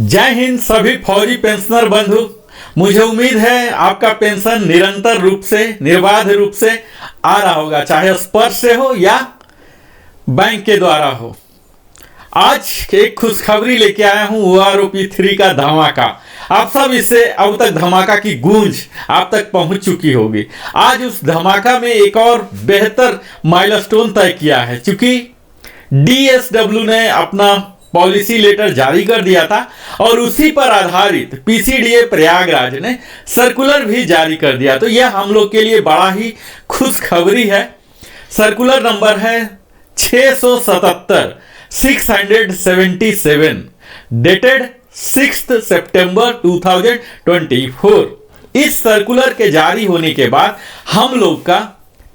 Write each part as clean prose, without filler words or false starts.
जय हिंद सभी फौजी पेंशनर बंधु। मुझे उम्मीद है आपका पेंशन निरंतर रूप से निर्बाध रूप से आ रहा होगा, चाहे स्पर्श से हो या बैंक के द्वारा हो। आज एक खुशखबरी लेके आया हूं OROP 3 का धमाका। आप सब इससे अब तक धमाका की गूंज आप तक पहुंच चुकी होगी। आज उस धमाका में एक और बेहतर माइलस्टोन तय किया है, क्योंकि DSW ने अपना पॉलिसी लेटर जारी कर दिया था और उसी पर आधारित PCDA प्रयागराज ने सर्कुलर भी जारी कर दिया। तो यह हम लोग के लिए बड़ा ही खुशखबरी है। सर्कुलर नंबर है 677 डेटेड 6 सितंबर 2024। इस सर्कुलर के जारी होने के बाद हम लोग का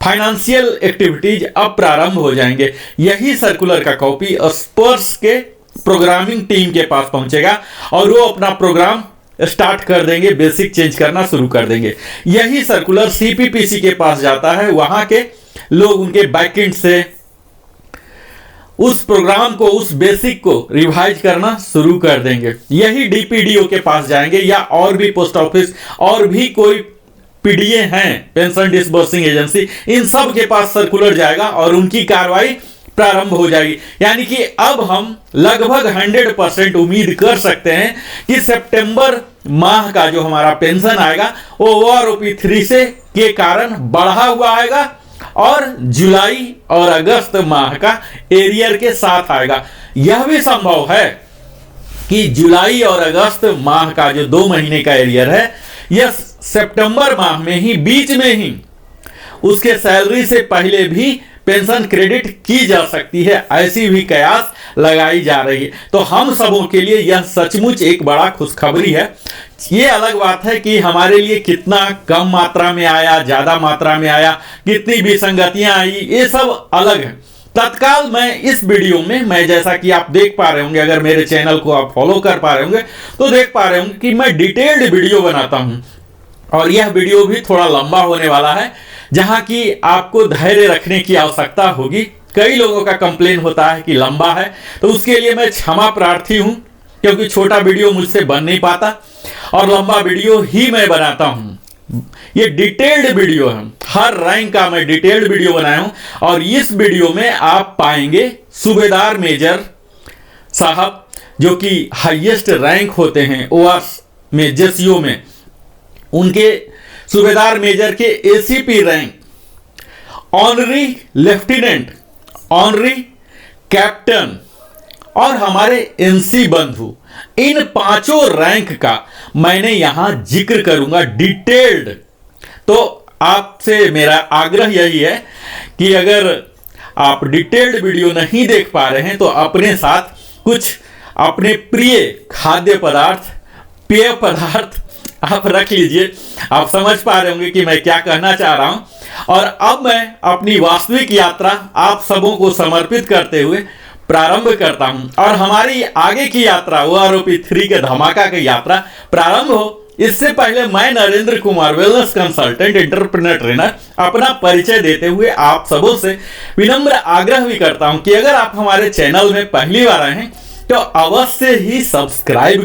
फाइनेंशियल एक्टिविटीज अब प्रारंभ हो जाएंगे। यही सर्कुलर का कॉपी स्पर्श के प्रोग्रामिंग टीम के पास पहुंचेगा और वो अपना प्रोग्राम स्टार्ट कर देंगे, बेसिक चेंज करना शुरू कर देंगे। यही सर्कुलर CPPC के पास जाता है, वहां के लोग उनके बैकएंड से उस प्रोग्राम को, उस बेसिक को रिवाइज करना शुरू कर देंगे। यही DPDO के पास जाएंगे या और भी पोस्ट ऑफिस और भी कोई PDA हैं, पेंशन डिसबर्सिंग एजेंसी, इन सब के पास सर्कुलर जाएगा और उनकी कार्रवाई प्रारंभ हो जाएगी। यानी कि अब हम लगभग 100% उम्मीद कर सकते हैं कि सितंबर माह का जो हमारा पेंशन आएगा वो OROP 3 से के कारण बढ़ा हुआ आएगा और जुलाई और अगस्त माह का एरियर के साथ आएगा। यह भी संभव है कि जुलाई और अगस्त माह का जो 2 महीने का एरियर है, यह सितंबर माह में ही, बीच में ही उसके सैलरी से पहले भी पेंशन क्रेडिट की जा सकती है। ऐसी भी कयास लगाई जा रही है। तो हम सबों के लिए यह सचमुच एक बड़ा खुशखबरी है। ये अलग बात है कि हमारे लिए कितना कम मात्रा में आया, ज्यादा मात्रा में आया, कितनी विसंगतियां आई, ये सब अलग है। तत्काल मैं इस वीडियो में, मैं जैसा कि आप देख पा रहे होंगे, अगर मेरे चैनल को आप फॉलो कर पा रहे होंगे तो देख पा रहे होंगे कि मैं डिटेल्ड वीडियो बनाता हूं और यह वीडियो भी थोड़ा लंबा होने वाला है, जहां की आपको धैर्य रखने की आवश्यकता होगी। कई लोगों का कंप्लेन होता है कि लंबा है, तो उसके लिए मैं क्षमा प्रार्थी हूं, क्योंकि छोटा वीडियो मुझसे बन नहीं पाता और लंबा वीडियो ही मैं बनाता हूं। ये डिटेल्ड वीडियो है, हर रैंक का मैं डिटेल्ड वीडियो बनाया हूं और इस वीडियो में आप पाएंगे सूबेदार मेजर साहब, जो कि हाईएस्ट रैंक होते हैं OR में, JCO में, उनके सूबेदार मेजर के ACP rank, honorary lieutenant, honorary captain और हमारे NC बंधु, इन 5 रैंक का मैंने यहां जिक्र करूंगा डिटेल्ड। तो आपसे मेरा आग्रह यही है कि अगर आप डिटेल्ड वीडियो नहीं देख पा रहे हैं तो अपने साथ कुछ अपने प्रिय खाद्य पदार्थ, पेय पदार्थ आप रख लीजिए। आप समझ पा रहे होंगे कि मैं क्या कहना चाह रहा हूं। और अब मैं अपनी वास्तविक यात्रा आप सबों को समर्पित करते हुए प्रारंभ करता हूं और हमारी आगे की यात्रा OROP 3 के धमाका की यात्रा प्रारंभ हो, इससे पहले मैं Narendra Kumar, wellness consultant, entrepreneur trainer, अपना परिचय देते हुए आप सबों से विनम्र आग्रह भी करता हूं कि अगर आप हमारे चैनल में पहली बार आए हैं तो अवश्य ही सब्सक्राइब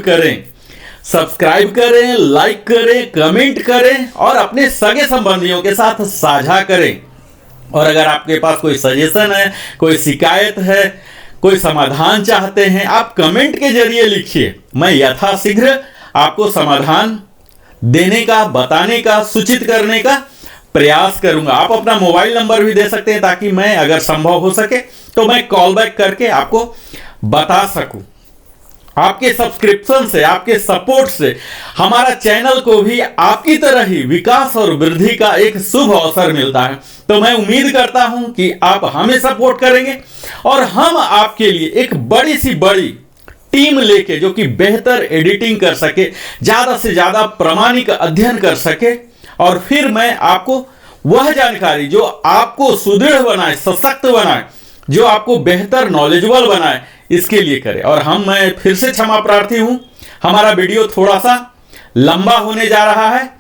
करें, लाइक करें, कमेंट करें और अपने सगे संबंधियों के साथ साझा करें। और अगर आपके पास कोई सजेशन है, कोई शिकायत है, कोई समाधान चाहते हैं, आप कमेंट के जरिए लिखिए। मैं यथाशीघ्र आपको समाधान देने का, बताने का, सूचित करने का प्रयास करूंगा। आप अपना मोबाइल नंबर भी दे सकते हैं ताकि मैं, अगर संभव हो सके तो मैं कॉल बैक करके आपको बता सकूं। आपके सब्सक्रिप्शन से, आपके सपोर्ट से हमारा चैनल को भी आपकी तरह ही विकास और वृद्धि का एक शुभ अवसर मिलता है। तो मैं उम्मीद करता हूं कि आप हमें सपोर्ट करेंगे और हम आपके लिए एक बड़ी सी बड़ी टीम लेके, जो कि बेहतर एडिटिंग कर सके, ज्यादा से ज्यादा प्रामाणिक अध्ययन कर सके और फिर मैं आपको वह जानकारी जो आपको सुदृढ़ बनाए, सशक्त बनाए, जो आपको बेहतर नॉलेजेबल बनाए, इसके लिए करें। और मैं फिर से क्षमा प्रार्थी हूं, हमारा वीडियो थोड़ा सा लंबा होने जा रहा है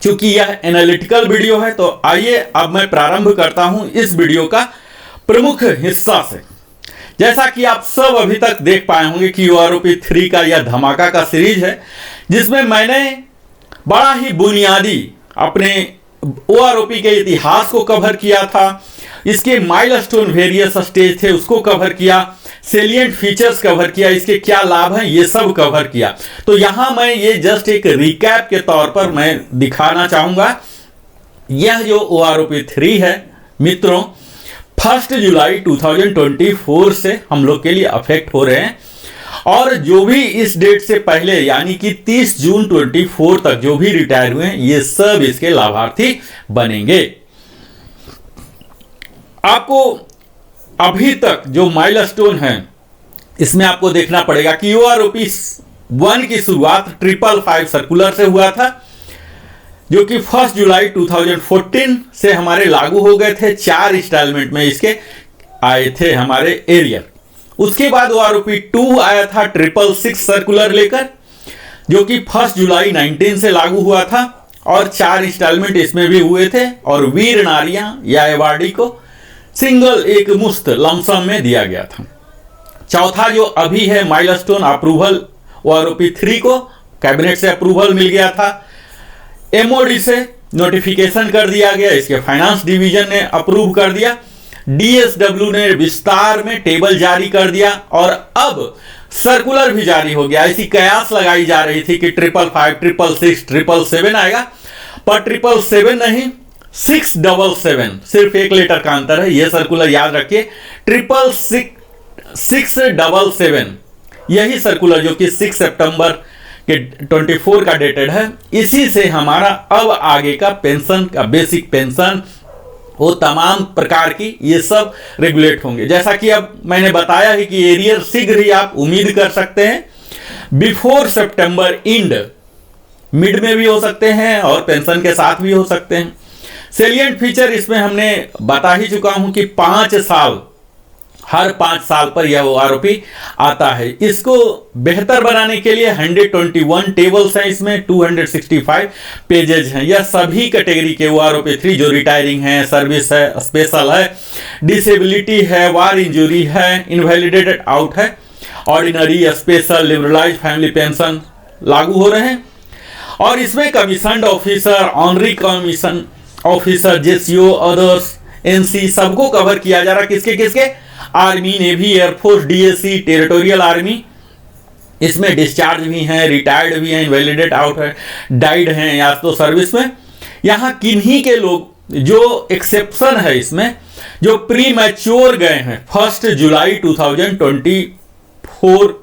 क्योंकि यह एनालिटिकल वीडियो है। तो आइए अब मैं प्रारंभ करता हूं इस वीडियो का प्रमुख हिस्सा से। जैसा कि आप सब अभी तक देख पाए होंगे कि OROP 3 का यह धमाका का सीरीज है, जिसमें मैंने बड़ा ही बुनियादी अपने OROP के इतिहास को कवर किया था, इसके माइलस्टोन वेरियस स्टेज थे उसको कवर किया, सेलिएंट फीचर्स कवर किया, इसके क्या लाभ हैं ये सब कवर किया। तो यहां मैं ये जस्ट एक रिकैप के तौर पर मैं दिखाना चाहूंगा। यह जो OROP 3 है मित्रों, 1 जुलाई 2024 से हम लोग के लिए अफेक्ट हो रहे हैं, और जो भी इस डेट से पहले यानी कि 30 जून 24 तक जो भी रिटायर हुए हैं ये सब इसके लाभार्थी बनेंगे। आपको अभी तक जो माइलस्टोन है इसमें आपको देखना पड़ेगा कि OROP 1 की शुरुआत 555 सर्कुलर से हुआ था, जो कि 1 जुलाई 2014 से हमारे लागू हो गए थे। 4 इंस्टॉलमेंट में इसके आए थे हमारे एरियर। उसके बाद OROP 2 आया था 666 सर्कुलर लेकर, जो कि 1 जुलाई 19 से लागू हुआ था, और 4 इंस्टॉलमेंट इसमें भी हुए थे, और वीर नारियां या एवार्डी को सिंगल एक मुश्त लमसम में दिया गया था। चौथा जो अभी है माइलस्टोन अप्रूवल, OROP 3 को कैबिनेट से अप्रूवल मिल गया था, MOD से नोटिफिकेशन कर दिया गया, इसके फाइनेंस डिवीजन ने अप्रूव कर दिया, DSW ने विस्तार में टेबल जारी कर दिया, और अब सर्कुलर भी जारी हो गया। ऐसी कयास लगाई जा रही थी कि 555, 666, 777 आएगा, पर 777 नहीं 677, सिर्फ 1 लेटर का अंतर है। यह सर्कुलर याद रखिए, 677 यही सर्कुलर जो कि 6 सितंबर के 24 का डेटेड है, इसी से हमारा अब आगे का पेंशन का बेसिक पेंशन वो तमाम प्रकार की ये सब रेगुलेट होंगे। जैसा कि अब मैंने बताया है कि एरियर शीघ्र ही आप उम्मीद कर सकते हैं, बिफोर सितंबर एंड, मिड में भी हो सकते हैं और पेंशन के साथ भी हो सकते हैं। सेलिएंट फीचर इसमें हमने बता ही चुका हूं कि 5 साल, हर 5 साल पर यह OROP आता है। इसको बेहतर बनाने के लिए 121 टेबल्स हैं, इसमें 265 पेजेज हैं। यह सभी कैटेगरी के OROP 3 जो रिटायरिंग है, सर्विस है, स्पेशल है, डिसेबिलिटी है, वार इंजरी है, इनवैलिडेटेड आउट है, ordinary, special, liberalise family pension लागू हो रहे हैं। और इसमें commissioned officer, honorary commission officer, JCO, others, NC सबको कवर किया जा रहा है। किसके किसके? Army, navy, air force, DSC, territorial army, इसमें डिस्चार्ज भी हैं, रिटायर्ड भी हैं, इनवैलिडेट आउट है, डाइड हैं या तो सर्विस में। यहाँ किन्हीं के लोग जो एक्सेप्शन है इसमें, जो प्री मैच्योर गए हैं 1 जुलाई 2024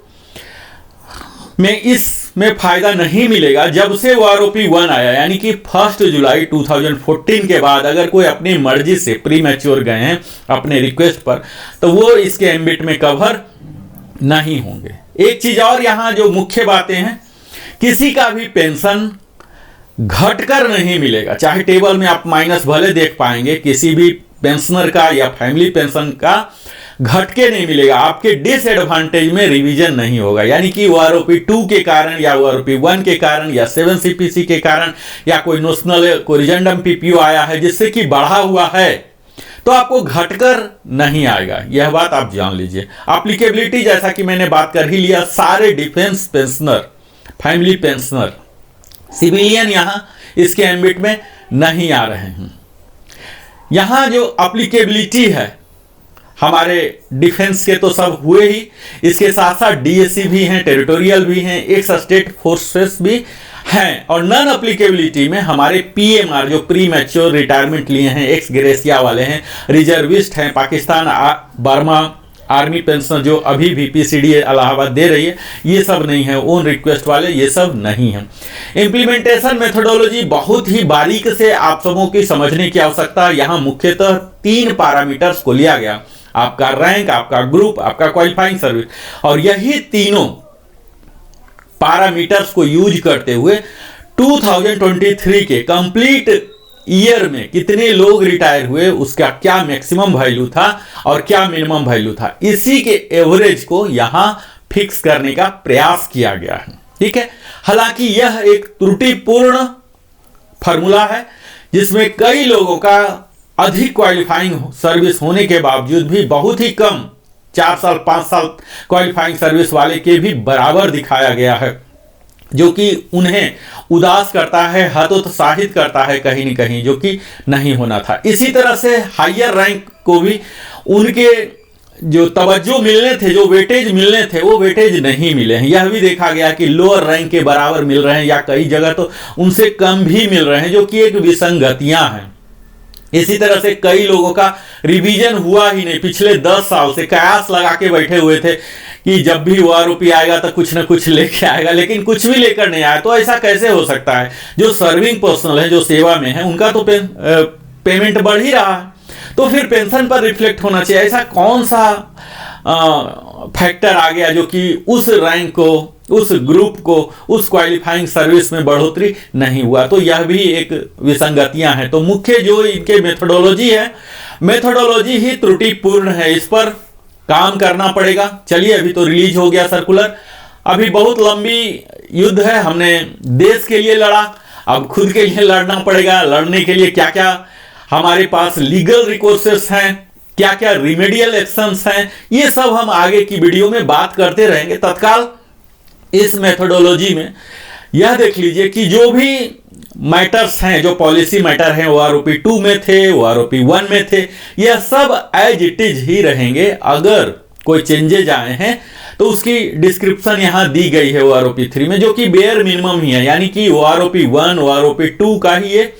में, इसमें फायदा नहीं मिलेगा। जब से OROP 1 आया यानी कि 1 जुलाई 2014 के बाद अगर कोई अपनी मर्जी से प्री मैच्योर गए हैं अपने रिक्वेस्ट पर, तो वो इसके एम्बिट में कवर नहीं होंगे। एक चीज और यहां जो मुख्य बातें हैं, किसी का भी पेंशन घटकर नहीं मिलेगा। चाहे टेबल में आप माइनस भले देख पाएंगे, किसी भी पेंशनर का या फैमिली पेंशन का घटके नहीं मिलेगा। आपके डिसएडवांटेज में रिवीजन नहीं होगा, यानी कि OROP 2 के कारण या OROP 1 के कारण या 7 CPC के कारण या कोई नोशनल कोरिजेंडम PPO आया है जिससे कि बढ़ा हुआ है, तो आपको घटकर नहीं आएगा। यह बात आप जान लीजिए। एप्लीकेबिलिटी जैसा कि मैंने बात कर ही लिया, सारे defence pensioner, family pensioner, civilian यहां इसके एम्बिट में नहीं आ रहे हैं। यहां जो एप्लीकेबिलिटी है हमारे डिफेंस के तो सब हुए ही, इसके साथ साथ DSC भी हैं, टेरिटोरियल भी हैं, एक्स स्टेट फोर्सेस भी हैं, और नॉन एप्लीकेबिलिटी में हमारे PMR जो प्री मैच्योर रिटायरमेंट लिए हैं, एक्स ग्रेसिया वाले हैं, रिजर्विस्ट हैं, पाकिस्तान बर्मा आर्मी पेंशन जो अभी भी PCD इलाहाबाद दे रही है, ये सब नहीं है। ओन रिक्वेस्ट वाले ये सब नहीं है। इम्प्लीमेंटेशन मेथोडोलॉजी बहुत ही बारीक से आप सबों की समझने की आवश्यकता है। यहाँ मुख्यतः 3 पैरामीटर्स को लिया गया, आपका रैंक, आपका ग्रुप, आपका क्वालिफाइंग सर्विस, और यही तीनों पैरामीटर्स को यूज करते हुए 2023 के कंप्लीट ईयर में कितने लोग रिटायर हुए, उसका क्या मैक्सिमम वैल्यू था और क्या मिनिमम वैल्यू था, इसी के एवरेज को यहां फिक्स करने का प्रयास किया गया है। ठीक है, हालांकि यह एक त्रुटिपूर्ण फॉर्मूला है जिसमें कई लोगों का अधिक क्वालिफाइंग सर्विस होने के बावजूद भी बहुत ही कम 4 साल 5 साल क्वालिफाइंग सर्विस वाले के भी बराबर दिखाया गया है, जो कि उन्हें उदास करता है, हतोत्साहित करता है कहीं न कहीं, जो कि नहीं होना था। इसी तरह से हायर रैंक को भी उनके जो तवज्जो मिलने थे, जो वेटेज मिलने थे, वो वेटेज नहीं मिले हैं। यह भी देखा गया कि लोअर रैंक के बराबर मिल रहे हैं या कई जगह तो उनसे कम भी मिल रहे हैं, जो कि एक विसंगतियां हैं। इसी तरह से कई लोगों का रिवीजन हुआ ही नहीं, पिछले 10 साल से कयास लगा के बैठे हुए थे कि जब भी वो आरोपी आएगा तो कुछ ना कुछ लेके आएगा, लेकिन कुछ भी लेकर नहीं आया। तो ऐसा कैसे हो सकता है? जो सर्विंग पर्सनल है, जो सेवा में है, उनका तो पेमेंट बढ़ ही रहा है, तो फिर पेंशन पर रिफ्लेक्ट होना चाहिए। ऐसा कौन सा फैक्टर आ गया जो कि उस रैंक को, उस ग्रुप को, उस क्वालिफाइंग सर्विस में बढ़ोतरी नहीं हुआ? तो यह भी एक विसंगतियां हैं। तो मुख्य जो इनके मेथोडोलॉजी है, मेथोडोलॉजी ही त्रुटिपूर्ण है, इस पर काम करना पड़ेगा। चलिए, अभी तो रिलीज हो गया सर्कुलर, अभी बहुत लंबी युद्ध है, हमने देश के लिए लड़ा, अब खुद के लिए लड़ना पड़ेगा। लड़ने के लिए क्या क्या हमारे पास लीगल रिकोर्सेस हैं, क्या क्या रिमेडियल एक्शंस हैं, ये सब हम आगे की वीडियो में बात करते रहेंगे। तत्काल इस मेथोडोलॉजी में यह देख लीजिए कि जो भी मैटर्स हैं, जो पॉलिसी मैटर हैं, वो आरोपी 2 में थे, वो आरोपी 1 में थे, यह सब एज इट इज ही रहेंगे। अगर कोई चेंजेज आए हैं तो उसकी डिस्क्रिप्शन यहां दी गई है वो आरोपी 3 में, जो कि बेयर मिनिमम ही है, यानी कि वो आरोपी 1, वो आरोपी 2 का ही ये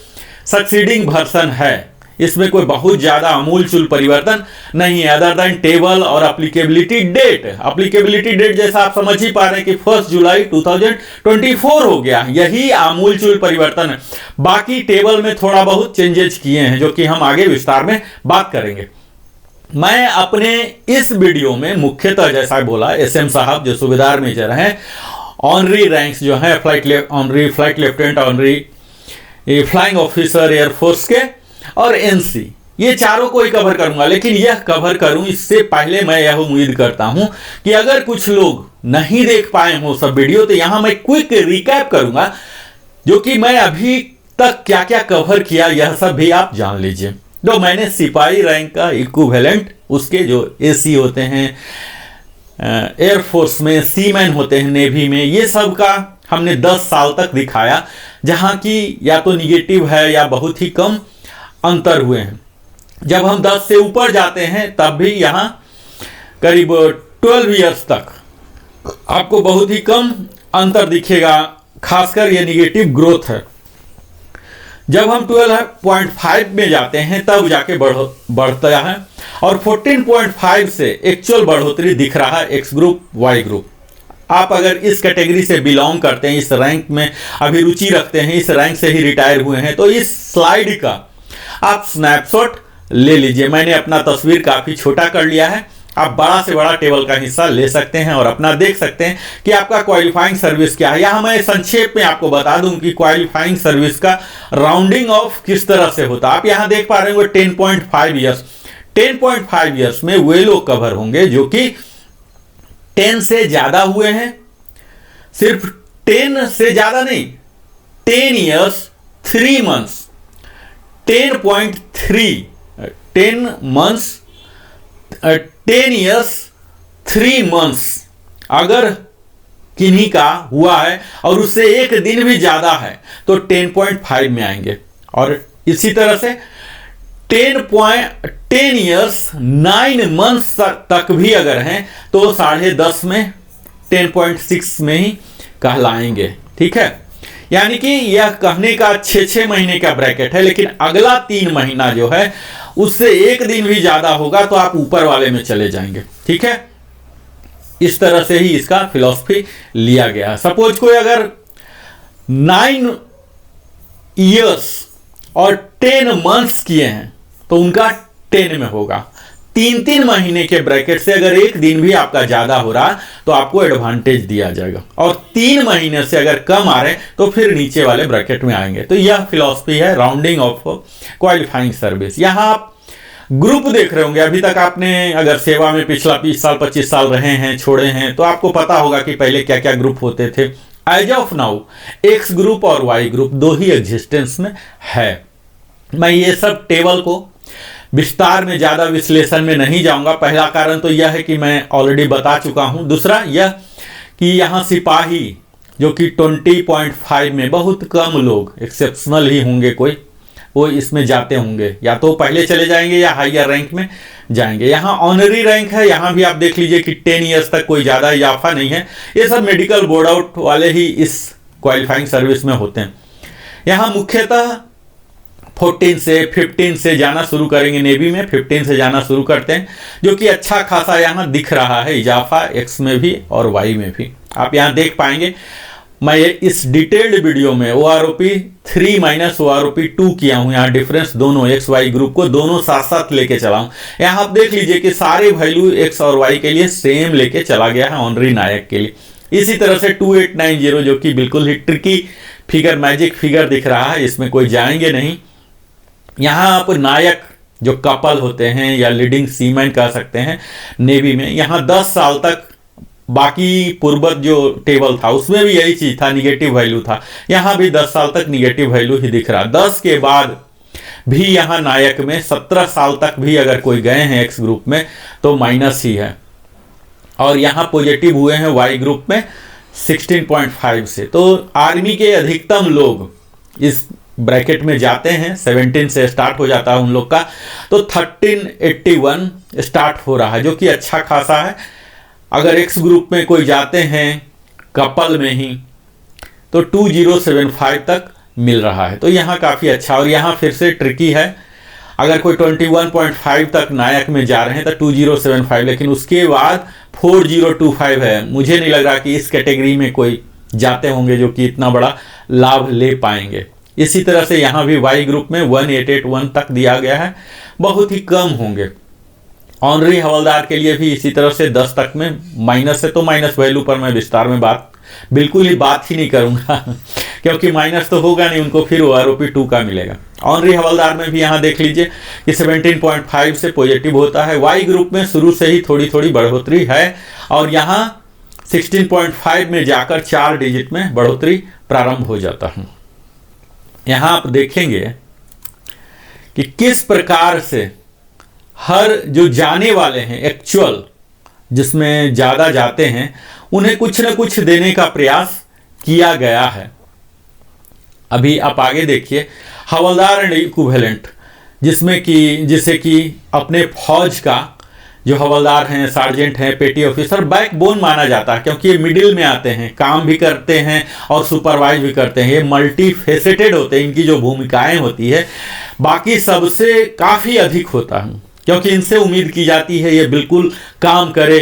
सक्सीडिंग वर्जन है। इसमें कोई बहुत ज्यादा अमूलचूल परिवर्तन नहीं है, अदर देन टेबल और एप्लीकेबिलिटी डेट। एप्लीकेबिलिटी डेट जैसा आप समझ ही पा रहे हैं कि 1 जुलाई 2024 हो गया, यही आमूलचूल परिवर्तन है। बाकी टेबल में थोड़ा बहुत चेंजेस किए हैं, जो कि हम आगे विस्तार में बात करेंगे। मैं अपने इस वीडियो में मुख्यतः जैसा बोला, एसएम साहब जो सूबेदार मेजर हैं, ऑनरी रैंक्स जो है, honorary flight lieutenant, honorary flying officer air force के, और एनसी, ये चारों को ही कवर करूंगा। लेकिन यह कवर करूं इससे पहले मैं यह उम्मीद करता हूं कि अगर कुछ लोग नहीं देख पाए हो सब वीडियो, तो यहां मैं क्विक रिकैप करूंगा, जो कि मैं अभी तक क्या क्या कवर किया, यह सब भी आप जान लीजिए। जो मैंने सिपाही रैंक का इक्विवेलेंट, उसके जो एसी होते हैं एयरफोर्स में, सीमैन होते हैं नेवी में, ये सब का हमने 10 साल तक दिखाया, जहां की या तो निगेटिव है या बहुत ही कम अंतर हुए हैं। जब हम 10 से ऊपर जाते हैं तब भी यहां करीब 12 इयर्स तक आपको बहुत ही कम अंतर दिखेगा, खासकर ये निगेटिव ग्रोथ है। जब हम 12.5 में जाते हैं तब जाके बढ़ता है, और 14.5 से एक्चुअल बढ़ोतरी दिख रहा है एक्स ग्रुप, वाई ग्रुप। आप अगर इस कैटेगरी से बिलोंग करते हैं, इस रैंक में अभी रुचि रखते हैं, इस रैंक से ही रिटायर हुए हैं, तो इस स्लाइड का आप स्नैपशॉट ले लीजिए। मैंने अपना तस्वीर काफी छोटा कर लिया है, आप बड़ा से बड़ा टेबल का हिस्सा ले सकते हैं और अपना देख सकते हैं कि आपका क्वालिफाइंग सर्विस क्या है। यहां मैं संक्षेप में आपको बता दूं कि क्वालिफाइंग सर्विस का राउंडिंग ऑफ किस तरह से होता है। आप यहां देख पा रहे हैं 10.5 ईयर्स। 10.5 ईयर्स में वे लोग कवर होंगे जो कि 10 से ज्यादा हुए हैं, सिर्फ 10 से ज्यादा नहीं, 10 years 3 months, 10.3, 10 months, 10 years 3 months अगर किन्हीं का हुआ है और उससे एक दिन भी ज्यादा है तो 10.5 में आएंगे। और इसी तरह से 10 ईयर्स 9 मंथ्स तक भी अगर हैं तो 10.5 में 10.6 में ही कहलाएंगे। ठीक है, यानी कि यह कहने का 6 महीने का ब्रैकेट है, लेकिन अगला 3 महीना जो है उससे एक दिन भी ज्यादा होगा तो आप ऊपर वाले में चले जाएंगे। ठीक है, इस तरह से ही इसका फिलॉसफी लिया गया है। सपोज कोई अगर 9 ईयर्स और 10 मंथ्स किए हैं तो उनका 10 में होगा। 3-3 महीने के ब्रैकेट से अगर एक दिन भी आपका ज्यादा हो रहा तो आपको एडवांटेज दिया जाएगा, और 3 महीने से अगर कम आ रहे तो फिर नीचे वाले ब्रैकेट में आएंगे। तो यह फिलॉसफी है राउंडिंग ऑफ क्वालिफाइंग सर्विस। यहां आप ग्रुप देख रहे होंगे, अभी तक आपने अगर सेवा में पिछला 20 साल 25 साल रहे हैं, छोड़े हैं, तो आपको पता होगा कि पहले क्या क्या ग्रुप होते थे। As of now X group और वाई ग्रुप 2 ही एग्जिस्टेंस में है। मैं ये सब टेबल को विस्तार में ज़्यादा विश्लेषण में नहीं जाऊंगा। पहला कारण तो यह है कि मैं ऑलरेडी बता चुका हूं। दूसरा यह कि यहाँ सिपाही जो कि 20.5 में बहुत कम लोग, एक्सेप्शनल ही होंगे कोई, वो इसमें जाते होंगे, या तो पहले चले जाएंगे या हायर रैंक में जाएंगे। यहाँ ऑनरी रैंक है, यहाँ भी आप देख लीजिए कि 10 ईयर्स तक कोई ज़्यादा इजाफा नहीं है। ये सब मेडिकल बोर्ड आउट वाले ही इस क्वालिफाइंग सर्विस में होते हैं। यहाँ मुख्यतः 14 से 15 से जाना शुरू करेंगे, नेवी में 15 से जाना शुरू करते हैं, जो कि अच्छा खासा यहाँ दिख रहा है इजाफा, एक्स में भी और वाई में भी। आप यहाँ देख पाएंगे, मैं इस डिटेल्ड वीडियो में OROP 3 माइनस OROP 2 किया हूँ। यहाँ डिफरेंस दोनों एक्स वाई ग्रुप को दोनों साथ साथ लेके चला हूँ। यहाँ आप देख लीजिए कि सारे वैल्यू एक्स और वाई के लिए सेम लेके चला गया है ऑनरी नायक के लिए। इसी तरह से 2890 जो कि बिल्कुल ही ट्रिकी फिगर, मैजिक फिगर दिख रहा है, इसमें कोई जाएंगे नहीं। यहाँ आप नायक जो कपल होते हैं या लीडिंग सीमैन कह सकते हैं नेवी में, यहाँ 10 साल तक, बाकी पूर्वत जो टेबल था उसमें भी यही चीज था, निगेटिव वैल्यू था। यहाँ भी 10 साल तक निगेटिव वैल्यू ही दिख रहा। 10 के बाद भी यहाँ नायक में 17 साल तक भी अगर कोई गए हैं एक्स ग्रुप में तो माइनस ही है, और यहाँ पॉजिटिव हुए हैं वाई ग्रुप में 16.5 से। तो आर्मी के अधिकतम लोग इस ब्रैकेट में जाते हैं, 17 से स्टार्ट हो जाता है उन लोग का, तो 1381 स्टार्ट हो रहा है, जो कि अच्छा खासा है। अगर एक्स ग्रुप में कोई जाते हैं कपल में ही तो 2075 तक मिल रहा है, तो यहाँ काफ़ी अच्छा। और यहाँ फिर से ट्रिकी है, अगर कोई 21.5 तक नायक में जा रहे हैं तो 2075, लेकिन उसके बाद 4025 है। मुझे नहीं लग रहा कि इस कैटेगरी में कोई जाते होंगे जो कि इतना बड़ा लाभ ले पाएंगे। इसी तरह से यहाँ भी वाई ग्रुप में 1881 तक दिया गया है, बहुत ही कम होंगे। ऑनरी हवलदार के लिए भी इसी तरह से 10 तक में माइनस है, तो माइनस वैल्यू पर मैं विस्तार में बिल्कुल ही बात ही नहीं करूंगा क्योंकि माइनस तो होगा नहीं, उनको फिर OROP 2 का मिलेगा। ऑनरी हवलदार में भी यहाँ देख लीजिए कि 17.5 से पॉजिटिव होता है। वाई ग्रुप में शुरू से ही थोड़ी थोड़ी बढ़ोतरी है, और यहाँ 16.5 में जाकर 4 डिजिट में बढ़ोतरी प्रारंभ हो जाता है। यहाँ आप देखेंगे कि किस प्रकार से हर जो जाने वाले हैं एक्चुअल, जिसमें ज़्यादा जाते हैं, उन्हें कुछ न कुछ देने का प्रयास किया गया है। अभी आप आगे देखिए, हवलदार एंड इक्विवेलेंट, जिसे कि अपने फौज का जो हवलदार हैं, सार्जेंट हैं, पेटी ऑफिसर बैकबोन माना जाता है, क्योंकि ये मिडिल में आते हैं, काम भी करते हैं और सुपरवाइज भी करते हैं। ये मल्टी फेसेटेड होते हैं, इनकी जो भूमिकाएं होती है बाकी सबसे काफ़ी अधिक होता है, क्योंकि इनसे उम्मीद की जाती है ये बिल्कुल काम करे,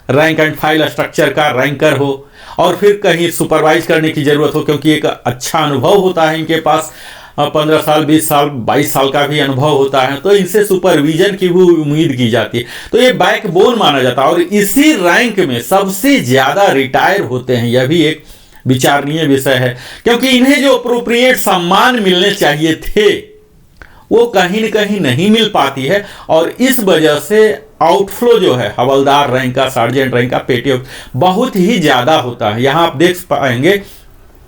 रैंक एंड फाइल स्ट्रक्चर का रैंकर हो, और फिर कहीं सुपरवाइज करने की ज़रूरत हो, क्योंकि एक अच्छा अनुभव होता है इनके पास, 15 साल 20 साल 22 साल का भी अनुभव होता है, तो इनसे सुपरविजन की भी उम्मीद की जाती है। तो ये बैकबोन माना जाता है, और इसी रैंक में सबसे ज़्यादा रिटायर होते हैं। यह भी एक विचारणीय विषय है, क्योंकि इन्हें जो अप्रोप्रिएट सम्मान मिलने चाहिए थे वो कहीं न कहीं नहीं मिल पाती है, और इस वजह से आउटफ्लो जो है हवलदार रैंक का, सार्जेंट रैंक का, पेटी बहुत ही ज़्यादा होता है। यहाँ आप देख पाएंगे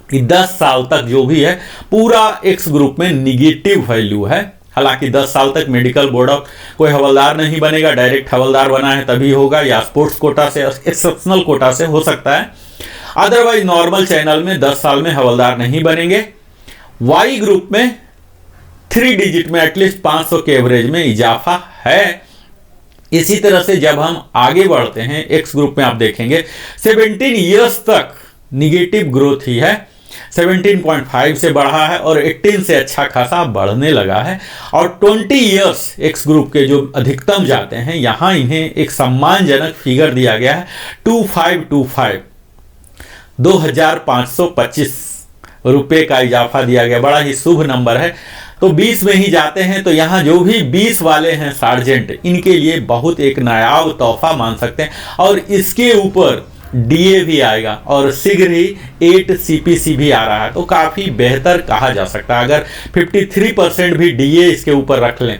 कि 10 साल तक जो भी है पूरा एक्स ग्रुप में निगेटिव वैल्यू है। हालांकि 10 साल तक मेडिकल बोर्ड ऑफ कोई हवलदार नहीं बनेगा, डायरेक्ट हवलदार बना है तभी होगा, या स्पोर्ट्स कोटा से, एक्सेप्शनल कोटा से हो सकता है। अदरवाइज नॉर्मल चैनल में 10 साल में हवलदार नहीं बनेंगे। वाई ग्रुप में 3 डिजिट में एटलीस्ट 500 के एवरेज में इजाफा है। इसी तरह से जब हम आगे बढ़ते हैं एक्स ग्रुप में आप देखेंगे 17 ईयर्स तक निगेटिव ग्रोथ ही है, 17.5 से बढ़ा है और 18 से अच्छा खासा बढ़ने लगा है। और 20 ईयर्स एक्स ग्रुप के जो अधिकतम जाते हैं, यहाँ इन्हें एक सम्मानजनक फिगर दिया गया है 2525, 2525 रुपये का इजाफा दिया गया। बड़ा ही शुभ नंबर है। तो 20 में ही जाते हैं, तो यहाँ जो भी 20 वाले हैं सार्जेंट, इनके लिए बहुत एक नायाब तोहफा मान सकते हैं। और इसके ऊपर DA भी आएगा, और शीघ्र ही 8 CPC भी आ रहा है, तो काफ़ी बेहतर कहा जा सकता है। अगर 53% भी DA इसके ऊपर रख लें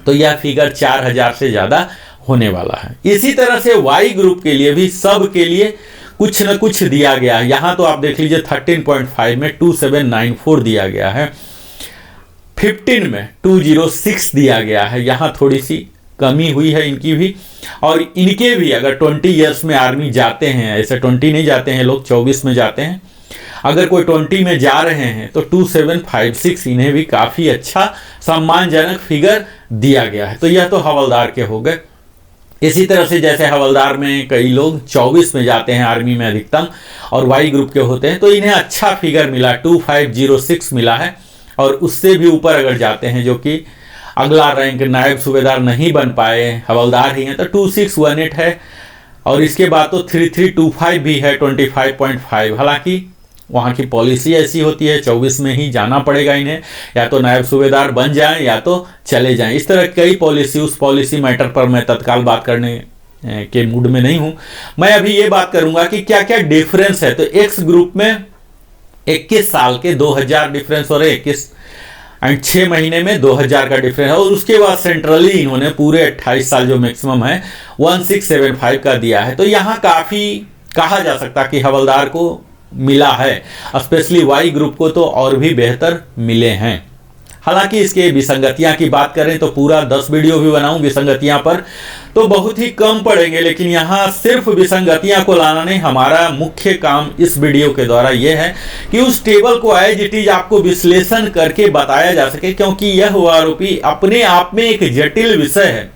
तो यह फिगर 4000 से ज़्यादा होने वाला है। इसी तरह से वाई ग्रुप के लिए भी सब के लिए कुछ न कुछ दिया गया है। यहाँ तो आप देख लीजिए 13.5 में 2794 दिया गया है। 15 में 206 दिया गया है। यहाँ थोड़ी सी कमी हुई है इनकी भी, और इनके भी अगर 20 ईयर्स में आर्मी जाते हैं, ऐसे 20 नहीं जाते हैं लोग, 24 में जाते हैं, अगर कोई 20 में जा रहे हैं तो 2756 इन्हें भी काफ़ी अच्छा सम्मानजनक फिगर दिया गया है। तो यह तो हवलदार के हो गए। इसी तरह से जैसे हवलदार में कई लोग 24 में जाते हैं आर्मी में अधिकतम, और वाई ग्रुप के होते हैं, तो इन्हें अच्छा फिगर मिला, 2506 मिला है। और उससे भी ऊपर अगर जाते हैं, जो कि अगला रैंक नायब सूबेदार नहीं बन पाए, हवलदार ही हैं, तो 2618 है। और इसके बाद तो 3325 भी है, 25.5। हालांकि वहाँ की पॉलिसी ऐसी होती है 24 में ही जाना पड़ेगा इन्हें, या तो नायब सूबेदार बन जाएं या तो चले जाएं। इस तरह कई पॉलिसी, उस पॉलिसी मैटर पर मैं तत्काल बात करने के मूड में नहीं हूँ। मैं अभी ये बात करूँगा कि क्या क्या डिफरेंस है। तो एक्स ग्रुप में 21 साल के 2000 डिफरेंस हो रहे, 21 एंड 6 महीने में 2000 का डिफरेंस है। और उसके बाद सेंट्रली इन्होंने पूरे 28 साल जो मैक्सिमम है 1675 का दिया है। तो यहाँ काफ़ी कहा जा सकता कि हवलदार को मिला है, स्पेशली वाई ग्रुप को तो और भी बेहतर मिले हैं। हालांकि इसके विसंगतियां की बात करें तो पूरा 10 वीडियो भी बनाऊं विसंगतियां पर, तो बहुत ही कम पड़ेंगे। लेकिन यहाँ सिर्फ विसंगतियां को लाना नहीं, हमारा मुख्य काम इस वीडियो के द्वारा यह है कि उस टेबल को एज इट इज आपको विश्लेषण करके बताया जा सके, क्योंकि यह ओआरओपी अपने आप में एक जटिल विषय है।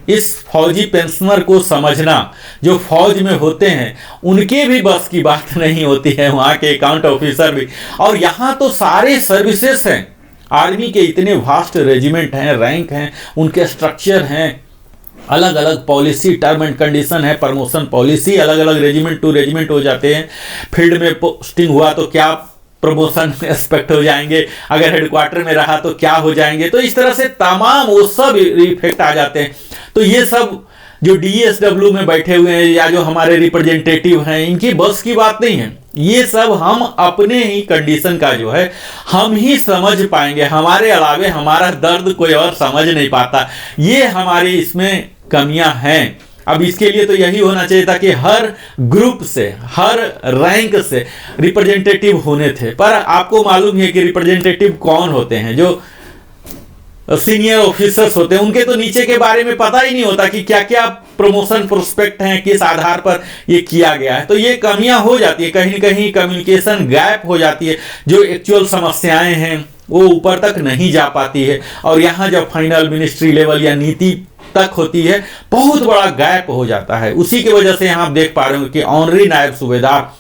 इस फौजी पेंशनर को समझना, जो फौज में होते हैं उनके भी बस की बात नहीं होती है, वहाँ के अकाउंट ऑफिसर भी। और यहाँ तो सारे सर्विसेज हैं, आर्मी के इतने वास्ट रेजिमेंट हैं, रैंक हैं, उनके स्ट्रक्चर हैं, अलग अलग पॉलिसी, टर्म एंड कंडीशन है, प्रमोशन पॉलिसी अलग अलग रेजिमेंट टू रेजिमेंट हो जाते हैं। फील्ड में पोस्टिंग हुआ तो क्या प्रमोशन एक्सपेक्ट हो जाएंगे, अगर हेडक्वार्टर में रहा तो क्या हो जाएंगे। तो इस तरह से तमाम वो सब इफेक्ट आ जाते हैं। तो ये सब जो डीएसडब्ल्यू में बैठे हुए हैं या जो हमारे रिप्रेजेंटेटिव हैं, इनकी बस की बात नहीं है। ये सब हम अपने ही कंडीशन का जो है हम ही समझ पाएंगे, हमारे अलावे हमारा दर्द कोई और समझ नहीं पाता। ये हमारी इसमें कमियां हैं। अब इसके लिए तो यही होना चाहिए था कि हर ग्रुप से, हर रैंक से रिप्रेजेंटेटिव होने थे। पर आपको मालूम है कि रिप्रेजेंटेटिव कौन होते हैं, जो सीनियर ऑफिसर्स होते हैं, उनके तो नीचे के बारे में पता ही नहीं होता कि क्या क्या प्रमोशन प्रोस्पेक्ट हैं, किस आधार पर ये किया गया है। तो ये कमियां हो जाती है, कहीं न कहीं कम्युनिकेशन गैप हो जाती है, जो एक्चुअल समस्याएं हैं वो ऊपर तक नहीं जा पाती है। और यहाँ जब फाइनल मिनिस्ट्री लेवल या नीति तक होती है, बहुत बड़ा गैप हो जाता है। उसी की वजह से यहाँ आप देख पा रहे हो कि ऑनरी नायब सूबेदार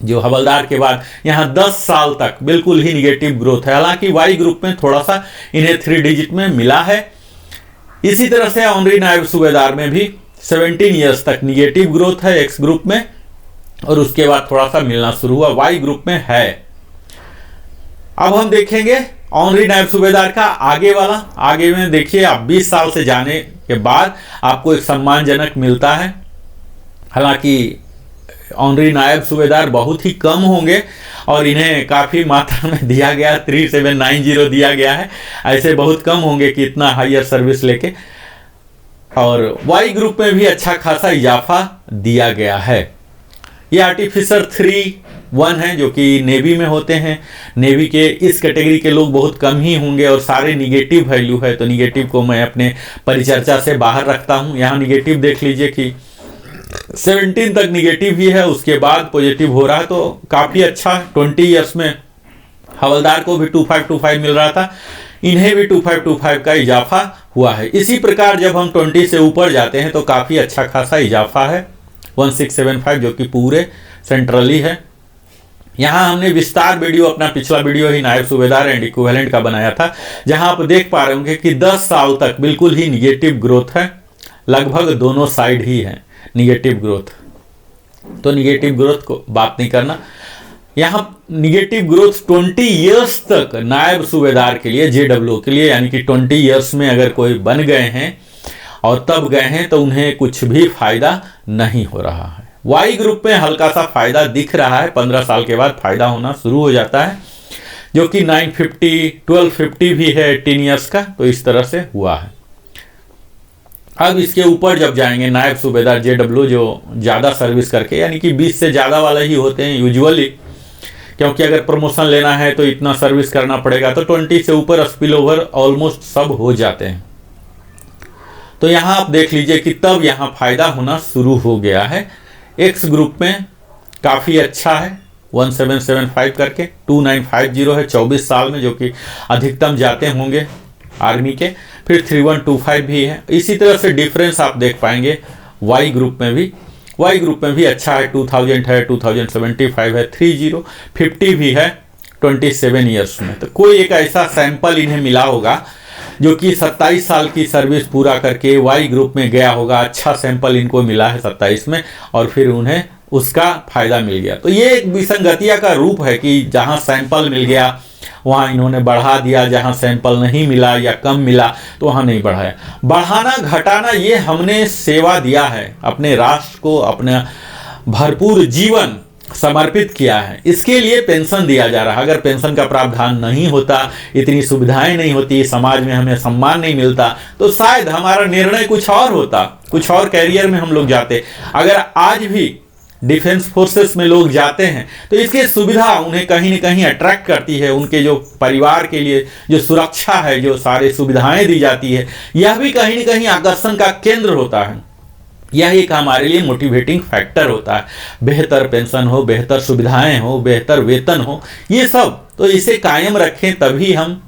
जो हवलदार के बाद यहाँ 10 साल तक बिल्कुल ही निगेटिव ग्रोथ है। हालांकि वाई ग्रुप में थोड़ा सा इन्हें 3 डिजिट में मिला है। इसी तरह से ऑनरी नायब सूबेदार में भी 17 ईयर्स तक निगेटिव ग्रोथ है एक्स ग्रुप में, और उसके बाद थोड़ा सा मिलना शुरू हुआ, वाई ग्रुप में है। अब हम देखेंगे ऑनरी नायब सूबेदार का आगे वाला। आगे में देखिए, आप 20 साल से जाने के बाद आपको एक सम्मानजनक मिलता है। हालांकि ऑनरी नायब सूबेदार बहुत ही कम होंगे और इन्हें काफ़ी मात्रा में दिया गया, 3790 दिया गया है। ऐसे बहुत कम होंगे कि इतना हायर सर्विस लेके। और वाई ग्रुप में भी अच्छा खासा इजाफा दिया गया है। ये आर्टिफिसर 3-1 है, जो कि नेवी में होते हैं। नेवी के इस कैटेगरी के लोग बहुत कम ही होंगे और सारे निगेटिव वैल्यू है, तो निगेटिव को मैं अपने परिचर्चा से बाहर रखता हूँ। यहाँ निगेटिव देख लीजिए कि 17 तक निगेटिव ही है, उसके बाद पॉजिटिव हो रहा है, तो काफ़ी अच्छा। 20 ईयर्स में हवलदार को भी 2525 मिल रहा था, इन्हें भी 2525 का इजाफा हुआ है। इसी प्रकार जब हम 20 से ऊपर जाते हैं तो काफ़ी अच्छा खासा इजाफा है, 1675, जो कि पूरे सेंट्रली है। यहाँ हमने विस्तार वीडियो, अपना पिछला वीडियो ही नायब सूबेदार एंड इक्विवेलेंट का बनाया था, जहाँ आप देख पा रहे होंगे कि 10 साल तक बिल्कुल ही निगेटिव ग्रोथ है। लगभग दोनों साइड ही है निगेटिव ग्रोथ। तो निगेटिव ग्रोथ को बात नहीं करना। यहाँ निगेटिव ग्रोथ 20 ईयर्स तक नायब सूबेदार के लिए, जेडब्ल्यू के लिए, यानी कि 20 ईयर्स में अगर कोई बन गए हैं और तब गए हैं तो उन्हें कुछ भी फायदा नहीं हो रहा है। वाई ग्रुप में हल्का सा फायदा दिख रहा है, 15 साल के बाद फायदा होना शुरू हो जाता है, जो कि 950, 1250 भी है 18 ईयर्स का। तो इस तरह से हुआ है। अब इसके ऊपर जब जाएंगे नायब सूबेदार जेडब्ल्यू, जो ज़्यादा सर्विस करके, यानी कि 20 से ज़्यादा वाले ही होते हैं यूजुअली, क्योंकि अगर प्रमोशन लेना है तो इतना सर्विस करना पड़ेगा, तो 20 से ऊपर स्पिल ओवर ऑलमोस्ट सब हो जाते हैं। तो यहाँ आप देख लीजिए कि तब यहाँ फायदा होना शुरू हो गया है। एक्स ग्रुप में काफ़ी अच्छा है, 1775 करके 2950 है 24 साल में, जो कि अधिकतम जाते होंगे आर्मी के। फिर 3125 भी है। इसी तरह से डिफरेंस आप देख पाएंगे वाई ग्रुप में भी। वाई ग्रुप में भी अच्छा है, 2000 है, 2075 है, 3050 भी है 27 ईयर्स में। तो कोई एक ऐसा सैंपल इन्हें मिला होगा जो कि 27 साल की सर्विस पूरा करके वाई ग्रुप में गया होगा। अच्छा सैंपल इनको मिला है 27 में, और फिर उन्हें उसका फायदा मिल गया। तो ये एक विसंगतिया का रूप है कि जहां सैंपल मिल गया वहां इन्होंने बढ़ा दिया, जहां सैंपल नहीं मिला या कम मिला तो वहां नहीं बढ़ाया। बढ़ाना घटाना ये हमने सेवा दिया है, अपने राष्ट्र को अपना भरपूर जीवन समर्पित किया है, इसके लिए पेंशन दिया जा रहा है। अगर पेंशन का प्रावधान नहीं होता, इतनी सुविधाएं नहीं होती, समाज में हमें सम्मान नहीं मिलता, तो शायद हमारा निर्णय कुछ और होता, कुछ और कैरियर में हम लोग जाते। अगर आज भी डिफेंस फोर्सेस में लोग जाते हैं तो इसकी सुविधा उन्हें कहीं न कहीं अट्रैक्ट करती है। उनके जो परिवार के लिए जो सुरक्षा है, जो सारी सुविधाएं दी जाती है, यह भी कहीं न कहीं आकर्षण का केंद्र होता है। यह एक हमारे लिए मोटिवेटिंग फैक्टर होता है। बेहतर पेंशन हो, बेहतर सुविधाएं हो, बेहतर वेतन हो, ये सब तो इसे कायम रखें, तभी हम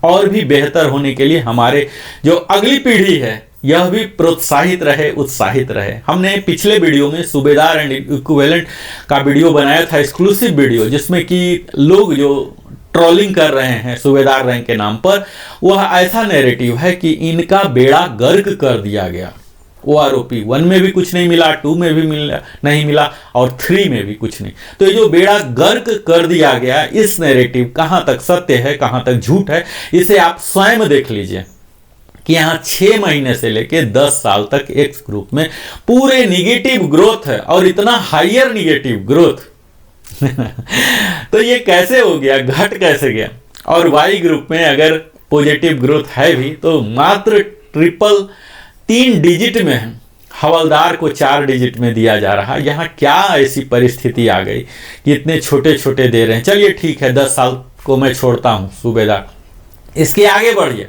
और भी बेहतर होने के लिए हमारे जो अगली पीढ़ी है यह भी प्रोत्साहित रहे, उत्साहित रहे। हमने पिछले वीडियो में सूबेदार एंड इक्विवेलेंट का वीडियो बनाया था, एक्सक्लूसिव वीडियो, जिसमें कि लोग जो ट्रोलिंग कर रहे हैं सूबेदार रैंक के नाम पर, वह ऐसा नैरेटिव है कि इनका बेड़ा गर्क कर दिया गया। OROP 1 में भी कुछ नहीं मिला, 2 में भी नहीं मिला, और 3 में भी कुछ नहीं। तो ये जो बेड़ा गर्क कर दिया गया, इस नैरेटिव कहाँ तक सत्य है, कहाँ तक झूठ है, इसे आप स्वयं देख लीजिए कि यहाँ 6 महीने से लेके 10 साल तक एक्स ग्रुप में पूरे निगेटिव ग्रोथ है, और इतना हाइयर निगेटिव ग्रोथ तो ये कैसे हो गया, घट कैसे गया। और वाई ग्रुप में अगर पॉजिटिव ग्रोथ है भी तो मात्र 3 डिजिट में है, हवलदार को 4 डिजिट में दिया जा रहा है। यहाँ क्या ऐसी परिस्थिति आ गई कि इतने छोटे छोटे दे रहे हैं। चलिए ठीक है, 10 साल को मैं छोड़ता हूँ सूबेदार, इसके आगे बढ़िए।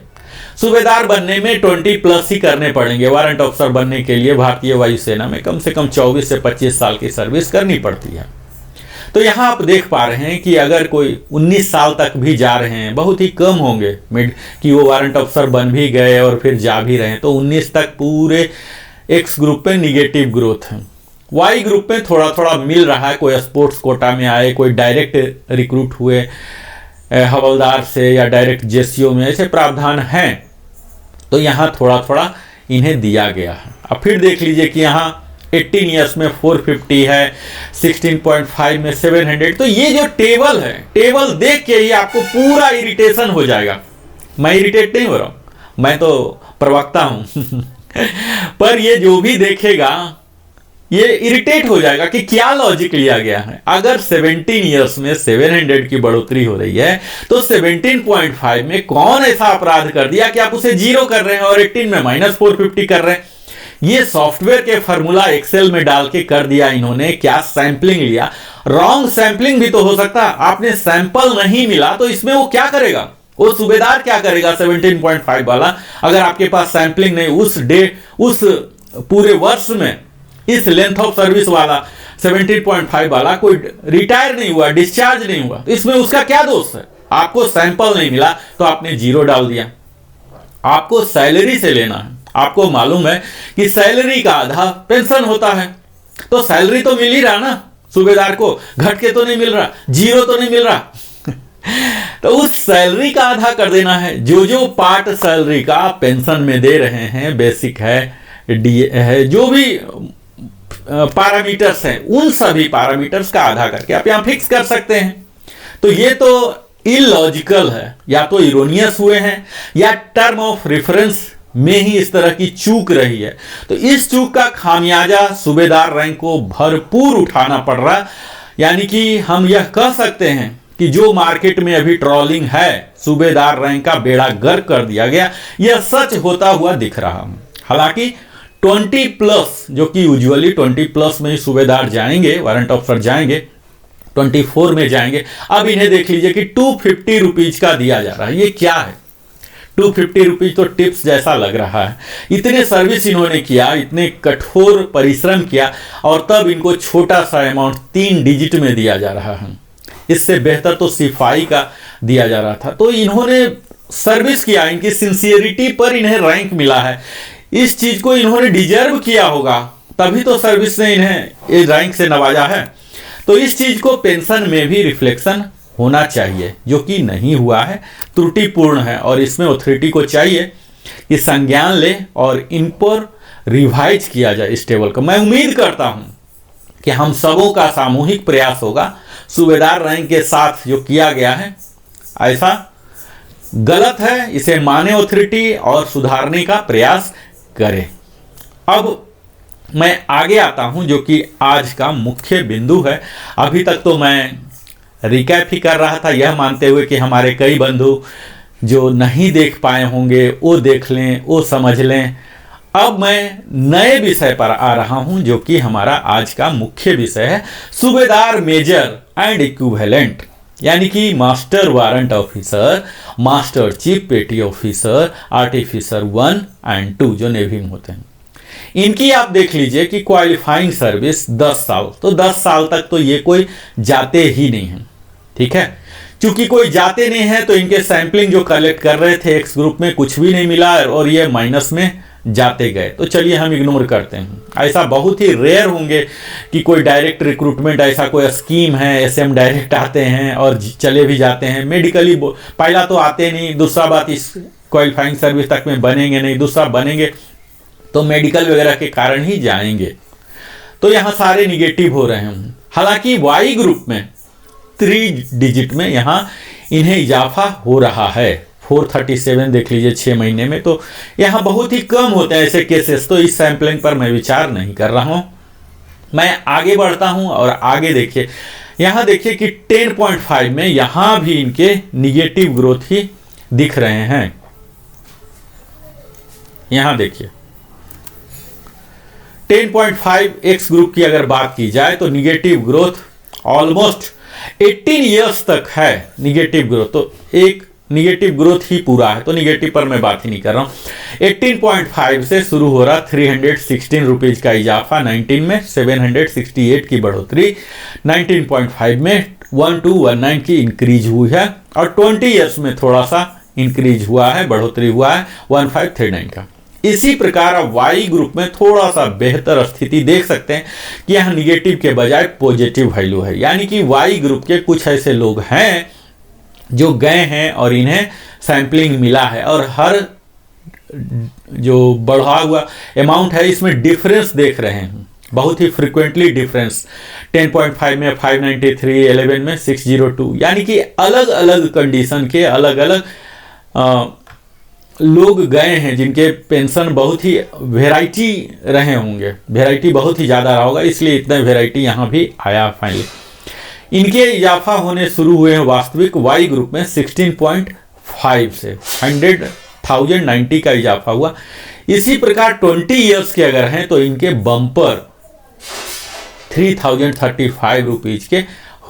सूबेदार बनने में 20+ ही करने पड़ेंगे। वारंट ऑफिसर बनने के लिए भारतीय वायुसेना में कम से कम 24 से 25 साल की सर्विस करनी पड़ती है। तो यहाँ आप देख पा रहे हैं कि अगर कोई 19 साल तक भी जा रहे हैं, बहुत ही कम होंगे कि वो वारंट ऑफिसर बन भी गए और फिर जा भी रहे हैं, तो 19 तक पूरे एक्स ग्रुप में निगेटिव ग्रोथ है। वाई ग्रुप में थोड़ा थोड़ा मिल रहा है, कोई स्पोर्ट्स कोटा में आए, कोई डायरेक्ट रिक्रूट हुए हवलदार से, या डायरेक्ट जेसीओ में, ऐसे प्रावधान हैं। तो यहाँ थोड़ा थोड़ा इन्हें दिया गया है। अब फिर देख लीजिए कि यहाँ 18 ईयर्स में 450 है, 16.5 में 700। तो ये जो टेबल है, टेबल देख के ही आपको पूरा इरिटेशन हो जाएगा। मैं इरिटेट नहीं हो रहा हूँ, मैं तो प्रवक्ता हूँ पर ये जो भी देखेगा ये इरिटेट हो जाएगा कि क्या लॉजिक लिया गया है। अगर 17 ईयर्स में 700 की बढ़ोतरी हो रही है तो 17.5 में कौन ऐसा अपराध कर दिया कि आप उसे 0 कर रहे हैं और 18 में -450 कर रहे हैं। ये सॉफ्टवेयर के फॉर्मूला एक्सेल में डाल के कर दिया इन्होंने। क्या सैंपलिंग लिया, रॉन्ग सैंपलिंग भी तो हो सकता है। आपने सैंपल नहीं मिला तो इसमें वो क्या करेगा, वो सूबेदार क्या करेगा 17.5 वाला, अगर आपके पास सैंपलिंग नहीं उस पूरे वर्ष में, इस लेंथ ऑफ सर्विस वाला 17.5 वाला कोई रिटायर नहीं हुआ, डिस्चार्ज नहीं हुआ, तो इसमें उसका क्या दोष है। आपको सैंपल नहीं मिला तो आपने 0 डाल दिया। आपको सैलरी से लेना है, आपको मालूम है कि सैलरी का आधा पेंशन होता है, तो सैलरी तो मिल ही रहा ना सूबेदार को, घट के तो नहीं मिल रहा, 0 तो नहीं मिल रहा तो उस सैलरी का आधा कर देना है। जो पार्ट सैलरी का पेंशन में दे रहे हैं, बेसिक है, डीए है, जो भी पैरामीटर्स हैं, उन सभी पैरामीटर्स का आधा करके आप यहां फिक्स कर सकते हैं। तो ये तो इलॉजिकल है, या तो इरोनियस हुए हैं, या टर्म ऑफ रेफरेंस में ही इस तरह की चूक रही है। तो इस चूक का खामियाजा सूबेदार रैंक को भरपूर उठाना पड़ रहा। यानी कि हम यह कह सकते हैं कि जो मार्केट में अभी ट्रोलिंग है, सूबेदार रैंक का बेड़ा गर्क कर दिया गया, यह सच होता हुआ दिख रहा है। हालांकि 20+, जो कि यूजुअली 20+ में ही सूबेदार जाएंगे, वारंट ऑफिसर जाएंगे, 24 में जाएंगे। अब इन्हें देख लीजिए कि 250 रुपीज का दिया जा रहा है। ये क्या है? 250 रुपीज तो टिप्स जैसा लग रहा है। इतने सर्विस इन्होंने किया, इतने कठोर परिश्रम किया, और तब इनको छोटा सा अमाउंट 3 डिजिट में दिया जा रहा है। इससे बेहतर तो सिपाही का दिया जा रहा था। तो इन्होंने सर्विस किया, इनकी सिंसियरिटी पर इन्हें रैंक मिला है। इस चीज को इन्होंने डिजर्व किया होगा, तभी तो सर्विस ने इन्हें इस रैंक से नवाजा है। तो इस चीज को पेंशन में भी रिफ्लेक्शन होना चाहिए, जो कि नहीं हुआ है, त्रुटिपूर्ण है। और इसमें अथॉरिटी को चाहिए कि संज्ञान ले और इन पर रिवाइज किया जाए इस टेबल को। मैं उम्मीद करता हूं कि हम सबों का सामूहिक प्रयास होगा। सूबेदार रैंक के साथ जो किया गया है ऐसा गलत है, इसे माने अथॉरिटी और सुधारने का प्रयास करे। अब मैं आगे आता हूं, जो कि आज का मुख्य बिंदु है। अभी तक तो मैं रिकैप ही कर रहा था, यह मानते हुए कि हमारे कई बंधु जो नहीं देख पाए होंगे वो देख लें, वो समझ लें। अब मैं नए विषय पर आ रहा हूं, जो कि हमारा आज का मुख्य विषय है, सूबेदार मेजर एंड इक्विवेलेंट, यानी कि master warrant officer, master chief पेटी ऑफिसर, आर्टिफिसर 1 और 2 जो नेवी में होते हैं। इनकी आप देख लीजिए कि क्वालिफाइंग सर्विस 10 साल, तो 10 साल तक तो ये कोई जाते ही नहीं है। ठीक है, चूंकि कोई जाते नहीं है तो इनके सैंपलिंग जो कलेक्ट कर रहे थे एक्स ग्रुप में कुछ भी नहीं मिला और ये माइनस में जाते गए। तो चलिए हम इग्नोर करते हैं। ऐसा बहुत ही रेयर होंगे कि कोई डायरेक्ट रिक्रूटमेंट, ऐसा कोई स्कीम है, एसएम डायरेक्ट आते हैं और चले भी जाते हैं। मेडिकली पहला तो आते नहीं, दूसरा बात इस क्वालिफाइंग सर्विस तक में बनेंगे नहीं, दूसरा बनेंगे तो मेडिकल वगैरह के कारण ही जाएंगे। तो यहाँ सारे निगेटिव हो रहे हैं। हालांकि वाई ग्रुप में 3 डिजिट में यहाँ इन्हें इजाफा हो रहा है। 437 देख लीजिए 6 महीने में, तो यहाँ बहुत ही कम होते हैं ऐसे केसेस। तो इस सैंपलिंग पर मैं विचार नहीं कर रहा हूँ। मैं आगे बढ़ता हूँ और आगे देखिए, यहाँ देखिए कि 10.5 में यहाँ भी इनके निगेटिव ग्रोथ ही दिख रहे हैं। यहाँ देखिए 10.5 एक्स ग्रुप की अगर बात की जाए तो निगेटिव ग्रोथ ऑलमोस्ट 18 इयर्स तक है निगेटिव ग्रोथ। तो एक निगेटिव ग्रोथ ही पूरा है, तो निगेटिव पर मैं बात ही नहीं कर रहा हूं। 18.5 से शुरू हो रहा 316 रुपीज का इजाफा 19 में, 768 की बढ़ोतरी 19.5 में, 1219 की इंक्रीज हुई है और 20 इयर्स में थोड़ा सा इंक्रीज हुआ है, बढ़ोतरी हुआ है 1539 का। इसी प्रकार अब वाई ग्रुप में थोड़ा सा बेहतर स्थिति देख सकते हैं कि यहाँ निगेटिव के बजाय पॉजिटिव वैल्यू है। यानी कि वाई ग्रुप के कुछ ऐसे लोग हैं जो गए हैं और इन्हें सैंपलिंग मिला है, और हर जो बढ़ा हुआ अमाउंट है इसमें डिफरेंस देख रहे हैं, बहुत ही फ्रिक्वेंटली डिफरेंस। 10.5 में 593, 11 में 602, यानी कि अलग अलग कंडीशन के अलग अलग लोग गए हैं जिनके पेंशन बहुत ही वेराइटी रहे होंगे, वेराइटी बहुत ही ज़्यादा रहा होगा, इसलिए इतना वेराइटी यहाँ भी आया फाइनली। इनके इजाफा होने शुरू हुए हैं वास्तविक वाई ग्रुप में 16.5 से 100,090 का इजाफा हुआ। इसी प्रकार 20 इयर्स के अगर हैं तो इनके बम्पर 3035 रुपीज के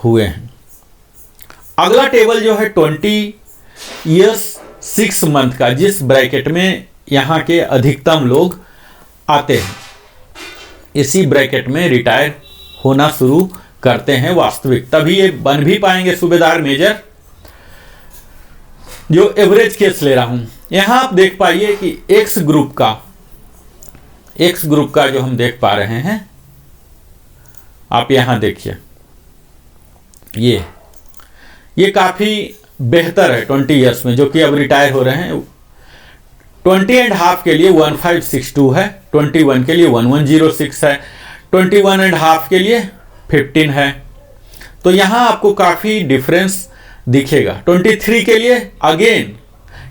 हुए हैं। अगला टेबल जो है 20 इयर्स 6 मंथ का, जिस ब्रैकेट में यहाँ के अधिकतम लोग आते हैं, इसी ब्रैकेट में रिटायर होना शुरू करते हैं वास्तविक, तभी ये बन भी पाएंगे सूबेदार मेजर। जो एवरेज केस ले रहा हूं, यहां आप देख पाइए कि एक्स ग्रुप का जो हम देख पा रहे हैं, आप यहां देखिए, ये काफी बेहतर है 20 इयर्स में, जो कि अब रिटायर हो रहे हैं। 20.5 के लिए 1562 है, 21 के लिए 1106 है, 21.5 के लिए 15 है। तो यहां आपको काफी डिफरेंस दिखेगा। 23 के लिए अगेन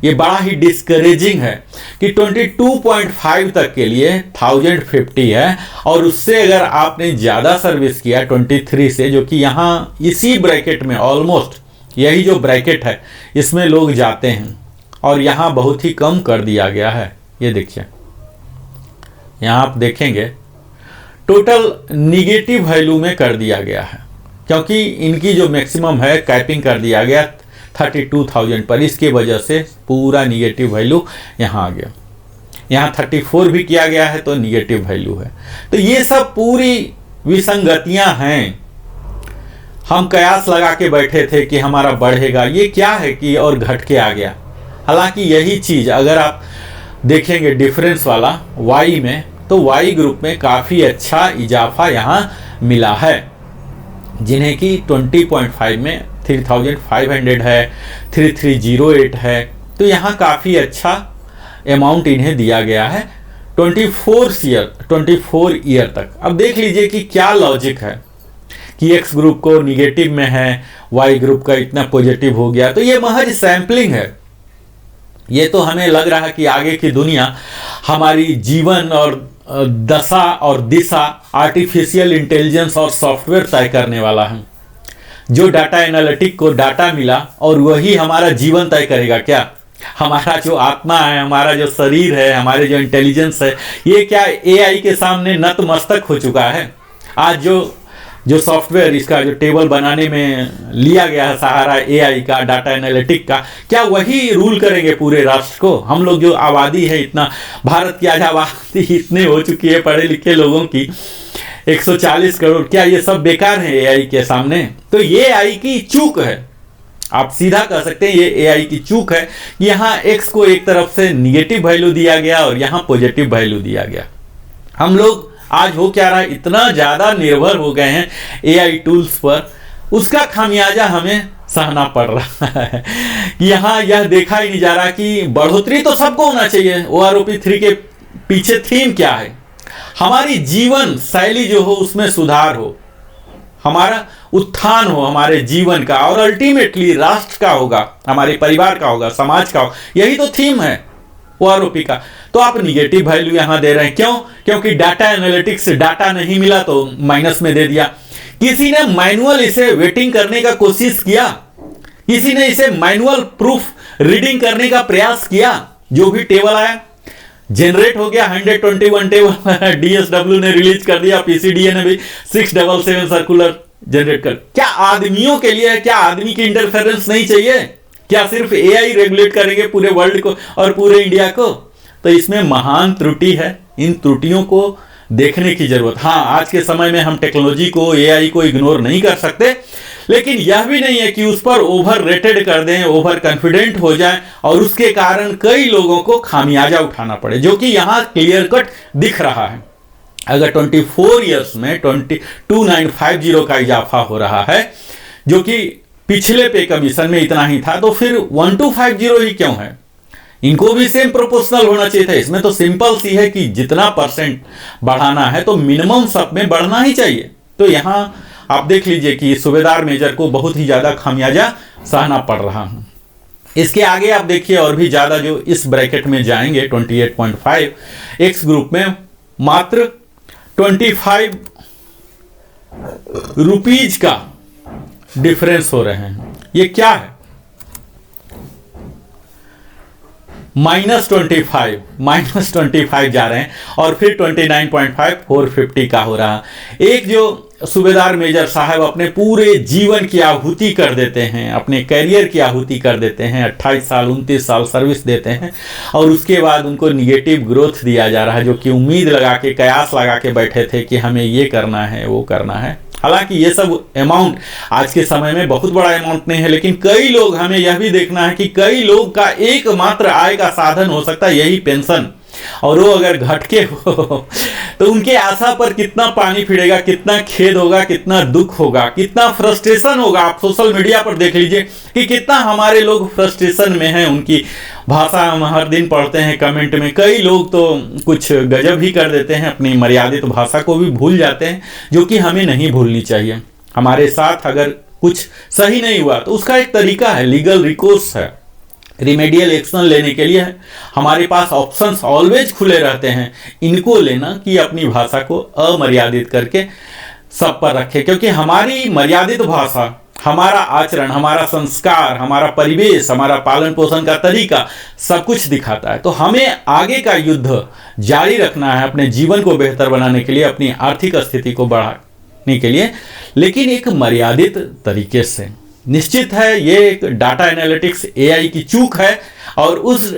ये बड़ा ही डिस्करेजिंग है कि 22.5 तक के लिए 1050 है, और उससे अगर आपने ज्यादा सर्विस किया 23 से, जो कि यहां इसी ब्रैकेट में ऑलमोस्ट यही जो ब्रैकेट है इसमें लोग जाते हैं, और यहां बहुत ही कम कर दिया गया है। ये देखिए, यहां आप देखेंगे टोटल निगेटिव वैल्यू में कर दिया गया है। क्योंकि इनकी जो मैक्सिमम है कैपिंग कर दिया गया 32,000 पर, इसके वजह से पूरा निगेटिव वैल्यू यहाँ आ गया। यहाँ 34 भी किया गया है तो निगेटिव वैल्यू है। तो ये सब पूरी विसंगतियां हैं। हम कयास लगा के बैठे थे कि हमारा बढ़ेगा, ये क्या है कि और घट के आ गया। हालांकि यही चीज़ अगर आप देखेंगे डिफरेंस वाला वाई में, तो वाई ग्रुप में काफ़ी अच्छा इजाफा यहाँ मिला है, जिन्हें कि 20.5 में 3,500 है, 3,308 है। तो यहाँ काफ़ी अच्छा अमाउंट इन्हें दिया गया है 24 ईयर तक। अब देख लीजिए कि क्या लॉजिक है कि एक्स ग्रुप को निगेटिव में है, वाई ग्रुप का इतना पॉजिटिव हो गया। तो ये महज सैंपलिंग है। ये तो हमें लग रहा है कि आगे की दुनिया हमारी जीवन और दशा और दिशा आर्टिफिशियल इंटेलिजेंस और सॉफ्टवेयर तय करने वाला है। जो डाटा एनालिटिक को डाटा मिला और वही हमारा जीवन तय करेगा क्या? हमारा जो आत्मा है, हमारा जो शरीर है, हमारे जो इंटेलिजेंस है, ये क्या एआई के सामने नतमस्तक हो चुका है? आज जो सॉफ्टवेयर इसका जो टेबल बनाने में लिया गया है सहारा एआई का, डाटा एनालिटिक का, क्या वही रूल करेंगे पूरे राष्ट्र को? हम लोग जो आबादी है, इतना भारत की आज आबादी इतने हो चुकी है पढ़े लिखे लोगों की 140 करोड़, क्या ये सब बेकार है एआई के सामने? तो ये एआई की चूक है, आप सीधा कह सकते हैं ये एआई की चूक है। यहाँ एक्स को एक तरफ से निगेटिव वैल्यू दिया गया और यहाँ पॉजिटिव वैल्यू दिया गया। हम लोग आज हो क्या रहा है, इतना ज्यादा निर्भर हो गए हैं एआई टूल्स पर, उसका खामियाजा हमें सहना पड़ रहा है। यहाँ यह देखा ही नहीं जा रहा कि बढ़ोतरी तो सबको होना चाहिए। OROP 3 के पीछे थीम क्या है? हमारी जीवन शैली जो हो उसमें सुधार हो, हमारा उत्थान हो हमारे जीवन का, और अल्टीमेटली राष्ट्र का होगा, हमारे परिवार का होगा, समाज का होगा। यही तो थीम है OROP का। तो आप निगेटिव वैल्यू यहां दे रहे हैं, क्यों? क्योंकि डाटा एनालिटिक्स से डाटा नहीं मिला तो माइनस में दे दिया। किसी ने मैनुअल इसे वेटिंग करने का कोशिश किया, किसी ने इसे मैनुअल प्रूफ रीडिंग करने का प्रयास किया। जो भी टेबल आया जनरेट हो गया, 121 टेबल DSW ने रिलीज कर दिया, PCDA ने भी 677 सर्कुलर जनरेट कर। क्या आदमियों के लिए, क्या आदमी की इंटरफेरेंस नहीं चाहिए? क्या सिर्फ एआई रेगुलेट करेंगे पूरे वर्ल्ड को और पूरे इंडिया को? तो इसमें महान त्रुटि है, इन त्रुटियों को देखने की जरूरत। हाँ, आज के समय में हम टेक्नोलॉजी को, एआई को इग्नोर नहीं कर सकते, लेकिन यह भी नहीं है कि उस पर ओवर रेटेड कर दें, ओवर कॉन्फिडेंट हो जाए और उसके कारण कई लोगों को खामियाजा उठाना पड़े, जो कि यहाँ क्लियर कट दिख रहा है। अगर 24 ईयर्स में 2950 का इजाफा हो रहा है, जो कि पिछले पे कमीशन में इतना ही था, तो फिर 1250 ही क्यों है? इनको भी सेम प्रोपोर्शनल होना चाहिए था। इसमें तो सिंपल सी है कि जितना परसेंट बढ़ाना है तो मिनिमम सब में बढ़ना ही चाहिए। तो यहाँ आप देख लीजिए कि सूबेदार मेजर को बहुत ही ज्यादा खामियाजा सहना पड़ रहा है। इसके आगे आप देखिए और भी ज्यादा जो इस ब्रैकेट में जाएंगे 28.5, एक्स ग्रुप में मात्र 25 रुपीज का डिफरेंस हो रहे हैं। ये क्या है? -25 जा रहे हैं और फिर 29.5 450 का हो रहा। एक जो सूबेदार मेजर साहब अपने पूरे जीवन की आहुति कर देते हैं, अपने करियर की आहुति कर देते हैं, 28 साल 29 साल सर्विस देते हैं, और उसके बाद उनको निगेटिव ग्रोथ दिया जा रहा है, जो कि उम्मीद लगा के, कयास लगा के बैठे थे कि हमें ये करना है, वो करना है। हालांकि ये सब अमाउंट आज के समय में बहुत बड़ा अमाउंट नहीं है, लेकिन कई लोग, हमें यह भी देखना है कि कई लोग का एकमात्र आय का साधन हो सकता है यही पेंशन, और वो अगर घट के हो तो उनके आशा पर कितना पानी फिरेगा, कितना खेद होगा, कितना दुख होगा, कितना फ्रस्ट्रेशन होगा। आप सोशल मीडिया पर देख लीजिए कि कितना हमारे लोग फ्रस्ट्रेशन में हैं। उनकी भाषा हम हर दिन पढ़ते हैं कमेंट में, कई लोग तो कुछ गजब ही कर देते हैं, अपनी मर्यादित भाषा को भी भूल जाते हैं, जो कि हमें नहीं भूलनी चाहिए। हमारे साथ अगर कुछ सही नहीं हुआ तो उसका एक तरीका है, लीगल रिकोर्स है, रिमेडियल एक्शन लेने के लिए हमारे पास ऑप्शंस ऑलवेज खुले रहते हैं। इनको लेना कि अपनी भाषा को अमर्यादित करके सब पर रखें, क्योंकि हमारी मर्यादित भाषा, हमारा आचरण, हमारा संस्कार, हमारा परिवेश, हमारा पालन पोषण का तरीका सब कुछ दिखाता है। तो हमें आगे का युद्ध जारी रखना है, अपने जीवन को बेहतर बनाने के लिए, अपनी आर्थिक स्थिति को करने के लिए, लेकिन एक मर्यादित तरीके से। निश्चित है ये एक डाटा एनालिटिक्स एआई की चूक है, और उस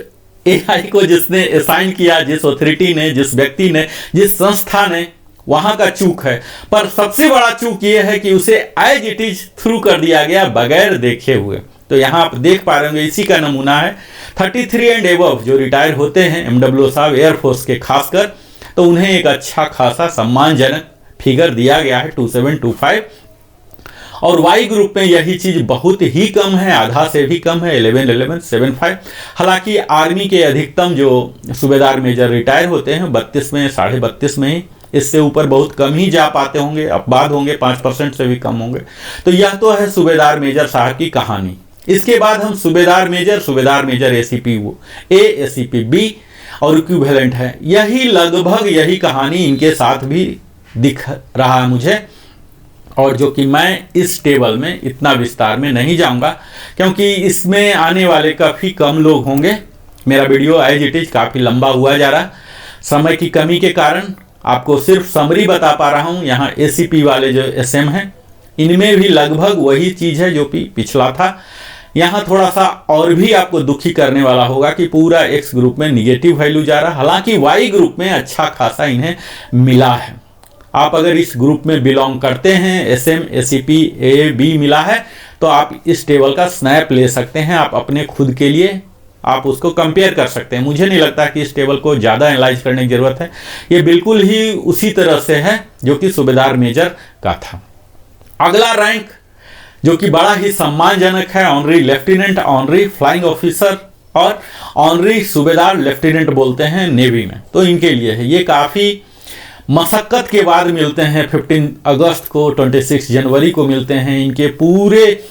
एआई को जिसने असाइन किया, जिस अथॉरिटी ने, जिस व्यक्ति ने, जिस संस्था ने, वहां का चूक है। पर सबसे बड़ा चूक ये है कि उसे एज इट इज थ्रू कर दिया गया बगैर देखे हुए। तो यहां आप देख पा रहे होंगे, इसी का नमूना है 33 एंड एबव जो रिटायर होते हैं एमडब्ल्यू साहब एयरफोर्स के खासकर, तो उन्हें एक अच्छा खासा सम्मानजनक फिगर दिया गया है 2725। और वाई ग्रुप में यही चीज बहुत ही कम है, आधा से भी कम है 11,1175। हालांकि आर्मी के अधिकतम जो सूबेदार मेजर रिटायर होते हैं 32 में, 32.5 में ही, इससे ऊपर बहुत कम ही जा पाते होंगे, अपवाद होंगे, 5% से भी कम होंगे। तो यह तो है सूबेदार मेजर साहब की कहानी। इसके बाद हम सूबेदार मेजर एसीपी ए, एसीपी बी और इक्विवेलेंट है। यही लगभग यही कहानी इनके साथ भी दिख रहा है मुझे, और जो कि मैं इस टेबल में इतना विस्तार में नहीं जाऊंगा क्योंकि इसमें आने वाले काफ़ी कम लोग होंगे। मेरा वीडियो एज इट इज काफ़ी लंबा हुआ जा रहा, समय की कमी के कारण आपको सिर्फ समरी बता पा रहा हूं। यहाँ एसीपी वाले जो एसएम हैं इनमें भी लगभग वही चीज़ है जो कि पिछला था। यहाँ थोड़ा सा और भी आपको दुखी करने वाला होगा कि पूरा एक्स ग्रुप में निगेटिव वैल्यू जा रहा, हालांकि वाई ग्रुप में अच्छा खासा इन्हें मिला है। आप अगर इस ग्रुप में बिलोंग करते हैं, एसएम, एसीपी, ए, बी मिला है, तो आप इस टेबल का स्नैप ले सकते हैं, आप अपने खुद के लिए आप उसको कंपेयर कर सकते हैं। मुझे नहीं लगता कि इस टेबल को ज़्यादा एनालाइज करने की जरूरत है, ये बिल्कुल ही उसी तरह से है जो कि सूबेदार मेजर का था। अगला रैंक जो कि बड़ा ही सम्मानजनक है, honorary lieutenant, honorary flying officer और ऑनरी सूबेदार लेफ्टिनेंट बोलते हैं नेवी में, तो इनके लिए है। ये काफ़ी मशक्क़त के बाद मिलते हैं, 15 अगस्त को, 26 जनवरी को मिलते हैं। इनके पूरे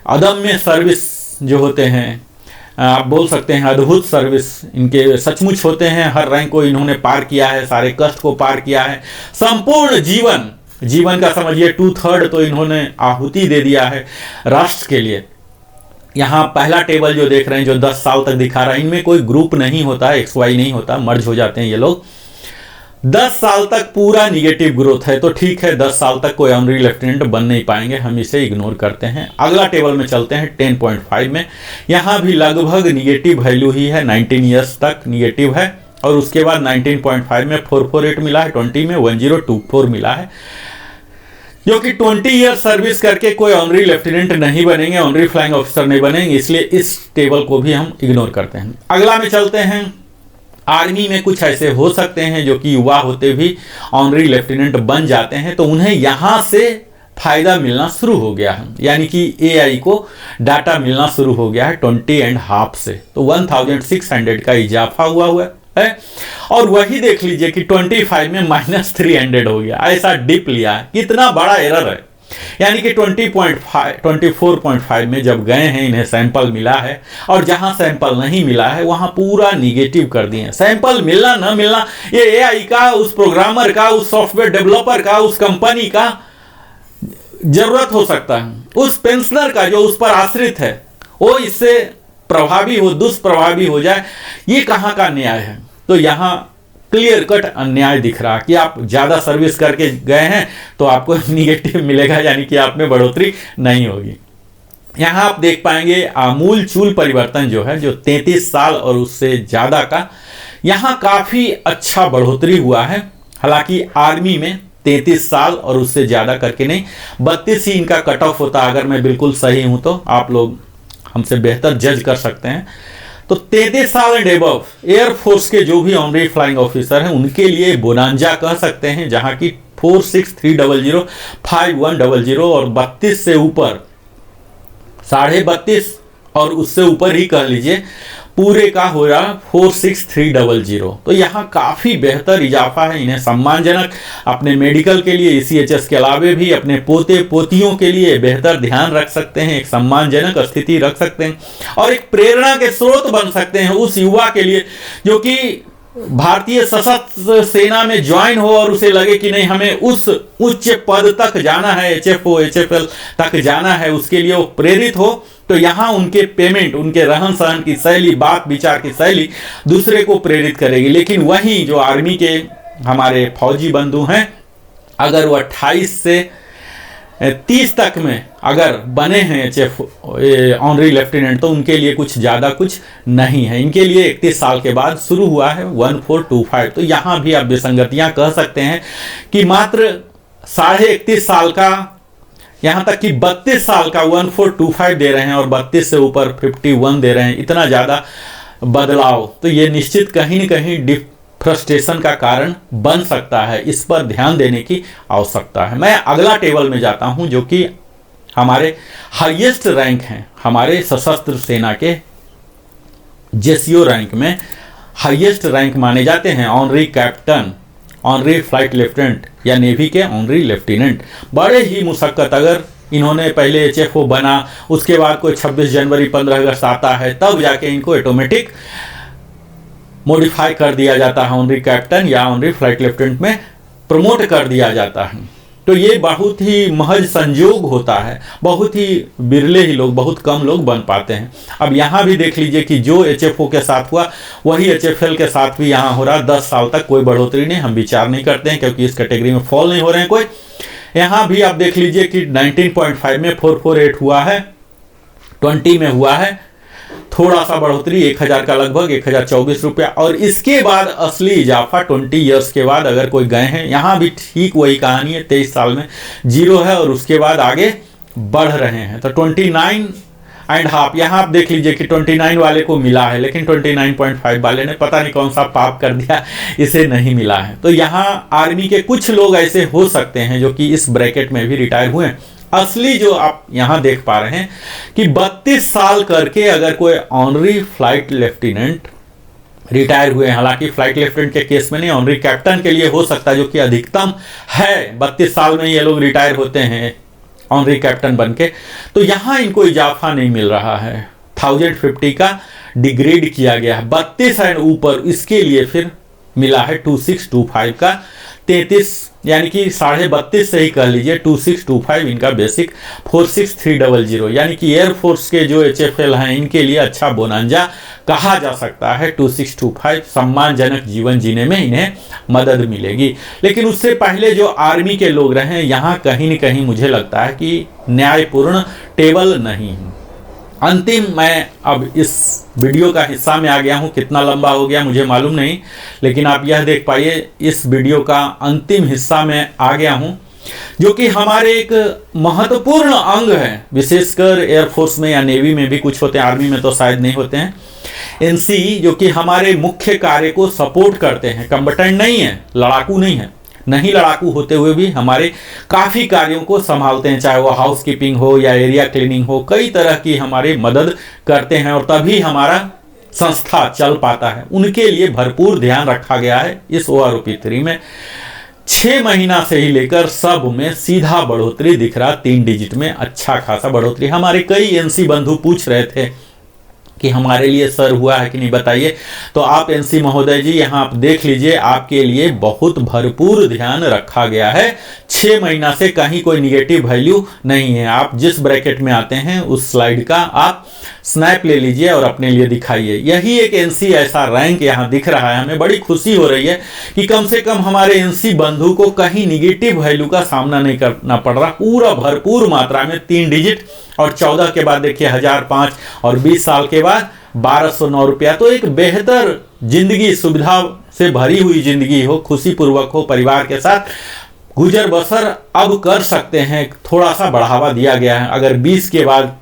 अदम्य सर्विस जो होते हैं, आप बोल सकते हैं अद्भुत सर्विस इनके सचमुच होते हैं। हर रैंक को इन्होंने पार किया है, सारे कष्ट को पार किया है, संपूर्ण जीवन का समझिए 2/3 तो इन्होंने आहुति दे दिया है राष्ट्र के लिए। यहाँ पहला टेबल जो देख रहे हैं, जो 10 साल तक दिखा रहा है, इनमें कोई ग्रुप नहीं होता, XY नहीं होता, मर्ज हो जाते हैं ये लोग। 10 साल तक पूरा निगेटिव ग्रोथ है, तो ठीक है, 10 साल तक कोई ऑनरी लेफ्टिनेंट बन नहीं पाएंगे, हम इसे इग्नोर करते हैं। अगला टेबल में चलते हैं 10.5 में। यहाँ भी लगभग निगेटिव वैल्यू ही है, 19 ईयर्स तक निगेटिव है, और उसके बाद 19.5 में 448 मिला है, 20 में 1024 मिला है, जो कि 20 ईयर सर्विस करके कोई ऑनरी लेफ्टिनेंट नहीं बनेंगे, ऑनरी फ्लाइंग ऑफिसर नहीं बनेंगे, इसलिए इस टेबल को भी हम इग्नोर करते हैं। अगला में चलते हैं, आर्मी में कुछ ऐसे हो सकते हैं जो कि युवा होते भी ऑनरी लेफ्टिनेंट बन जाते हैं, तो उन्हें यहाँ से फायदा मिलना शुरू हो गया है, यानी कि एआई को डाटा मिलना शुरू हो गया है 20.5 से, तो 1600 का इजाफा हुआ है। और वही देख लीजिए कि 25 में -300 हो गया, ऐसा डिप लिया है, कितना बड़ा एरर है। यानी कि 24.5 में जब गए हैं, इन्हें सैंपल मिला है, और जहां सैंपल नहीं मिला है वहां पूरा निगेटिव कर दिए। सैंपल मिलना ना मिलना ये एआई का, उस प्रोग्रामर का, उस सॉफ्टवेयर डेवलपर का, उस कंपनी का जरूरत हो सकता है, उस पेंशनर का जो उस पर आश्रित है, वो इससे प्रभावी हो, दुष्प्रभावी हो जाए, ये कहां का न्याय है। तो यहां क्लियर कट अन्याय दिख रहा कि आप ज़्यादा सर्विस करके गए हैं तो आपको निगेटिव मिलेगा, यानी कि आप में बढ़ोतरी नहीं होगी। यहाँ आप देख पाएंगे आमूल चूल परिवर्तन जो है, जो 33 साल और उससे ज़्यादा का, यहाँ काफ़ी अच्छा बढ़ोतरी हुआ है। हालांकि आर्मी में 33 साल और उससे ज़्यादा करके नहीं, 32 ही इनका कट ऑफ होता, अगर मैं बिल्कुल सही हूँ तो आप लोग हमसे बेहतर जज कर सकते हैं। तो 33 साल एंड एबव एयरफोर्स के जो भी ऑनरी फ्लाइंग ऑफिसर हैं उनके लिए बोनांजा कह सकते हैं, जहां की 46300, 5100 और 32 से ऊपर 32.5 और उससे ऊपर ही कह लीजिए, पूरे का हो रहा 46300। तो यहाँ काफ़ी बेहतर इजाफा है। इन्हें सम्मानजनक अपने मेडिकल के लिए, ECHS के अलावे भी अपने पोते पोतियों के लिए बेहतर ध्यान रख सकते हैं, एक सम्मानजनक स्थिति रख सकते हैं, और एक प्रेरणा के स्रोत बन सकते हैं उस युवा के लिए जो कि भारतीय सशस्त्र सेना में ज्वाइन हो और उसे लगे कि नहीं, हमें उस उच्च पद तक जाना है, HFO, HFL तक जाना है, उसके लिए वो प्रेरित हो। तो यहाँ उनके पेमेंट, उनके रहन सहन की शैली, बात विचार की शैली दूसरे को प्रेरित करेगी। लेकिन वहीं जो आर्मी के हमारे फौजी बंधु हैं, अगर वो 28 से 30 तक में अगर बने हैं एचएफ ऑनरी लेफ्टिनेंट तो उनके लिए कुछ ज़्यादा कुछ नहीं है। इनके लिए 31 साल के बाद शुरू हुआ है 1425। तो यहाँ भी आप विसंगतियाँ कह सकते हैं कि मात्र 31.5 साल का, यहाँ तक कि 32 साल का 1425 दे रहे हैं और 32 से ऊपर 51 दे रहे हैं। इतना ज़्यादा बदलाव तो ये निश्चित कहीं न कहीं फ्रस्ट्रेशन का कारण बन सकता है। इस पर ध्यान देने की आवश्यकता है। मैं अगला टेबल में जाता हूं जो कि हमारे हाईएस्ट रैंक हैं, हमारे सशस्त्र सेना के जेसीओ रैंक में हाईएस्ट रैंक माने जाते हैं honorary captain, honorary flight lieutenant या नेवी के ऑनरी लेफ्टिनेंट। बड़े ही मुशक्कत, अगर इन्होंने पहले एचएफओ बना, उसके बाद कोई 26 जनवरी 15 अगस्त आता है, तब जाके इनको ऑटोमेटिक मॉडिफाई कर दिया जाता है, ऑनरी कैप्टन या ऑनरी फ्लाइट लेफ्टिनेंट में प्रमोट कर दिया जाता है। तो ये बहुत ही महज संयोग होता है, बहुत ही बिरले ही लोग, बहुत कम लोग बन पाते हैं। अब यहाँ भी देख लीजिए कि जो एचएफओ के साथ हुआ वही एचएफएल के साथ भी यहाँ हो रहा। 10 साल तक कोई बढ़ोतरी नहीं, हम विचार नहीं करते हैं क्योंकि इस कैटेगरी में फॉल नहीं हो रहे हैं कोई। यहाँ भी आप देख लीजिए कि 19.5 में 448 हुआ है, 20 में हुआ है थोड़ा सा बढ़ोतरी 1000 का लगभग 1024 रुपया, और इसके बाद असली इजाफा 20 ईयर्स के बाद अगर कोई गए हैं, यहाँ भी ठीक वही कहानी है। 23 साल में 0 है और उसके बाद आगे बढ़ रहे हैं। तो 29.5 यहाँ आप देख लीजिए कि 29 वाले को मिला है, लेकिन 29.5 वाले ने पता नहीं कौन सा पाप कर दिया, इसे नहीं मिला है। तो यहाँ आर्मी के कुछ लोग ऐसे हो सकते हैं जो कि इस ब्रैकेट में भी रिटायर हुए हैं। असली जो आप यहाँ देख पा रहे हैं कि 32 साल करके अगर कोई ऑनरी फ्लाइट लेफ्टिनेंट रिटायर हुए हैं, हालांकि फ्लाइट लेफ्टिनेंट के केस में नहीं, ऑनरी कैप्टन के लिए हो सकता है जो कि अधिकतम है, 32 साल में ये लोग रिटायर होते हैं ऑनरी कैप्टन बनके। तो यहाँ इनको इजाफा नहीं मिल रहा है, 1050 का डिग्रेड किया गया है। 32 एंड ऊपर इसके लिए फिर मिला है 2625 का 33, यानी कि 32.5 से ही कह लीजिए 2625 इनका बेसिक 46300, यानी कि एयरफोर्स के जो एचएफएल हैं इनके लिए अच्छा बोनांजा कहा जा सकता है। 2625 सम्मानजनक जीवन जीने में इन्हें मदद मिलेगी। लेकिन उससे पहले जो आर्मी के लोग रहे हैं, यहाँ कहीं न कहीं मुझे लगता है कि न्यायपूर्ण टेबल नहीं है। अंतिम, मैं अब इस वीडियो का हिस्सा में आ गया हूँ, कितना लंबा हो गया मुझे मालूम नहीं, लेकिन आप यह देख पाइए इस वीडियो का अंतिम हिस्सा में आ गया हूँ जो कि हमारे एक महत्वपूर्ण अंग है, विशेषकर एयरफोर्स में या नेवी में भी कुछ होते हैं, आर्मी में तो शायद नहीं होते हैं। एनसी जो कि हमारे मुख्य कार्य को सपोर्ट करते हैं, कम्बटेंट नहीं है, लड़ाकू नहीं है, नहीं लड़ाकू होते हुए भी हमारे काफ़ी कार्यों को संभालते हैं, चाहे वो हाउस कीपिंग हो या एरिया क्लीनिंग हो, कई तरह की हमारी मदद करते हैं और तभी हमारा संस्था चल पाता है। उनके लिए भरपूर ध्यान रखा गया है। इस OROP 3 में 6 महीना से ही लेकर सब में सीधा बढ़ोतरी दिख रहा, 3 डिजिट में अच्छा खासा बढ़ोतरी। हमारे कई एनसी बंधु पूछ रहे थे कि हमारे लिए सर हुआ है कि नहीं, बताइए। तो आप एनसी महोदय जी यहाँ आप देख लीजिए, आपके लिए बहुत भरपूर ध्यान रखा गया है। 6 महीना से कहीं कोई निगेटिव वैल्यू नहीं है। आप जिस ब्रैकेट में आते हैं उस स्लाइड का आप स्नैप ले लीजिए और अपने लिए दिखाइए। यही एक एनसी ऐसा रैंक यहाँ दिख रहा है। हमें बड़ी खुशी हो रही है कि कम से कम हमारे एनसी बंधु को कहीं निगेटिव वैल्यू का सामना नहीं करना पड़ रहा, पूरा भरपूर मात्रा में 3 डिजिट, और 14 के बाद देखिए 1005 और 20 साल के बाद 1209 रुपया। तो एक बेहतर जिंदगी, सुविधा से भरी हुई जिंदगी हो, खुशी पूर्वक हो, परिवार के साथ गुजर बसर अब कर सकते हैं। थोड़ा सा बढ़ावा दिया गया है, अगर 20 के बाद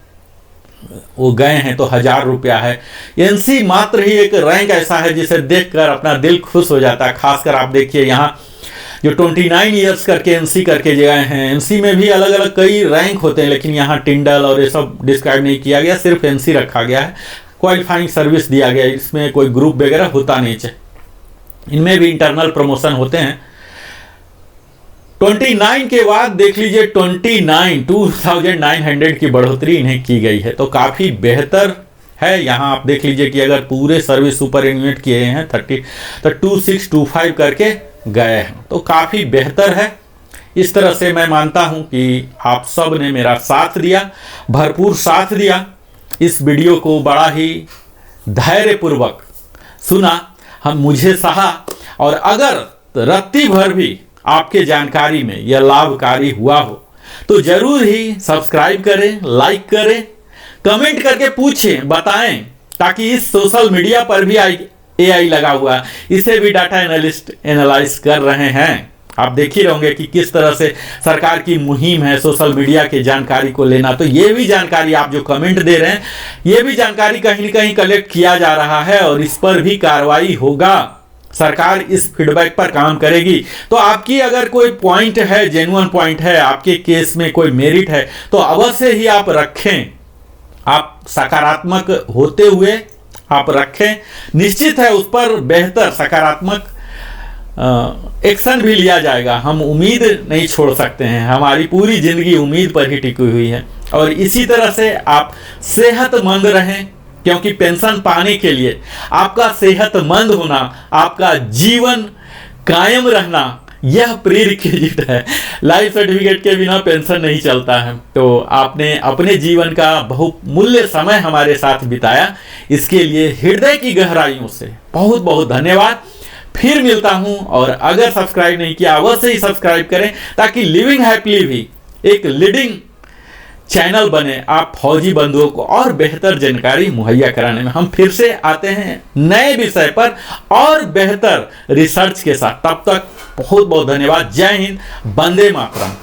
वो गए हैं तो 1000 रुपया है। एनसी मात्र ही एक रैंक ऐसा है जिसे देखकर अपना दिल खुश हो जाता है। खासकर आप देखिए यहाँ जो 29 ईयर्स करके एनसी करके गए हैं, एनसी में भी अलग अलग कई रैंक होते हैं, लेकिन यहाँ टिंडल और ये सब डिस्क्राइब नहीं किया गया, सिर्फ एनसी रखा गया है। क्वालिफाइंग सर्विस दिया गया, इसमें कोई ग्रुप वगैरह होता नहीं चाहिए। इनमें भी इंटरनल प्रमोशन होते हैं। 29 के बाद देख लीजिए 29,900 की बढ़ोतरी इन्हें की गई है, तो काफ़ी बेहतर है। यहाँ आप देख लीजिए कि अगर पूरे सर्विस सुपर एन्यूएट किए हैं 30 तो 2625 करके गए हैं, तो काफ़ी बेहतर है। इस तरह से मैं मानता हूँ कि आप सब ने मेरा साथ दिया, भरपूर साथ दिया। इस वीडियो को बड़ा ही धैर्यपूर्वक सुना, हम मुझे सहा, और अगर रत्ती भर भी आपके जानकारी में यह लाभकारी हुआ हो तो जरूर ही सब्सक्राइब करें, लाइक करें, कमेंट करके पूछें, बताएं, ताकि इस सोशल मीडिया पर भी एआई लगा हुआ, इसे भी डाटा एनालिस्ट एनालाइज कर रहे हैं। आप देख ही रहोगे कि किस तरह से सरकार की मुहिम है सोशल मीडिया की जानकारी को लेना। तो ये भी जानकारी आप जो कमेंट दे रहे हैं, ये भी जानकारी कहीं न कहीं कलेक्ट किया जा रहा है और इस पर भी कार्रवाई होगा। सरकार इस फीडबैक पर काम करेगी। तो आपकी अगर कोई पॉइंट है, जेन्युइन पॉइंट है, आपके केस में कोई मेरिट है, तो अवश्य ही आप रखें। आप सकारात्मक होते हुए आप रखें, निश्चित है उस पर बेहतर सकारात्मक एक्शन भी लिया जाएगा। हम उम्मीद नहीं छोड़ सकते हैं, हमारी पूरी जिंदगी उम्मीद पर ही टिकी हुई है। और इसी तरह से आप सेहतमंद रहें, क्योंकि पेंशन पाने के लिए आपका सेहतमंद होना, आपका जीवन कायम रहना, यह प्रीरिक्विजिट है। लाइफ सर्टिफिकेट के बिना पेंशन नहीं चलता है। तो आपने अपने जीवन का बहुमूल्य समय हमारे साथ बिताया, इसके लिए हृदय की गहराइयों से बहुत बहुत धन्यवाद। फिर मिलता हूं, और अगर सब्सक्राइब नहीं किया अवश्य ही सब्सक्राइब करें, ताकि लिविंग हैप्पीली भी एक लीडिंग चैनल बने, आप फौजी बंधुओं को और बेहतर जानकारी मुहैया कराने में। हम फिर से आते हैं नए विषय पर और बेहतर रिसर्च के साथ। तब तक बहुत बहुत धन्यवाद। जय हिंद, वंदे मातरम।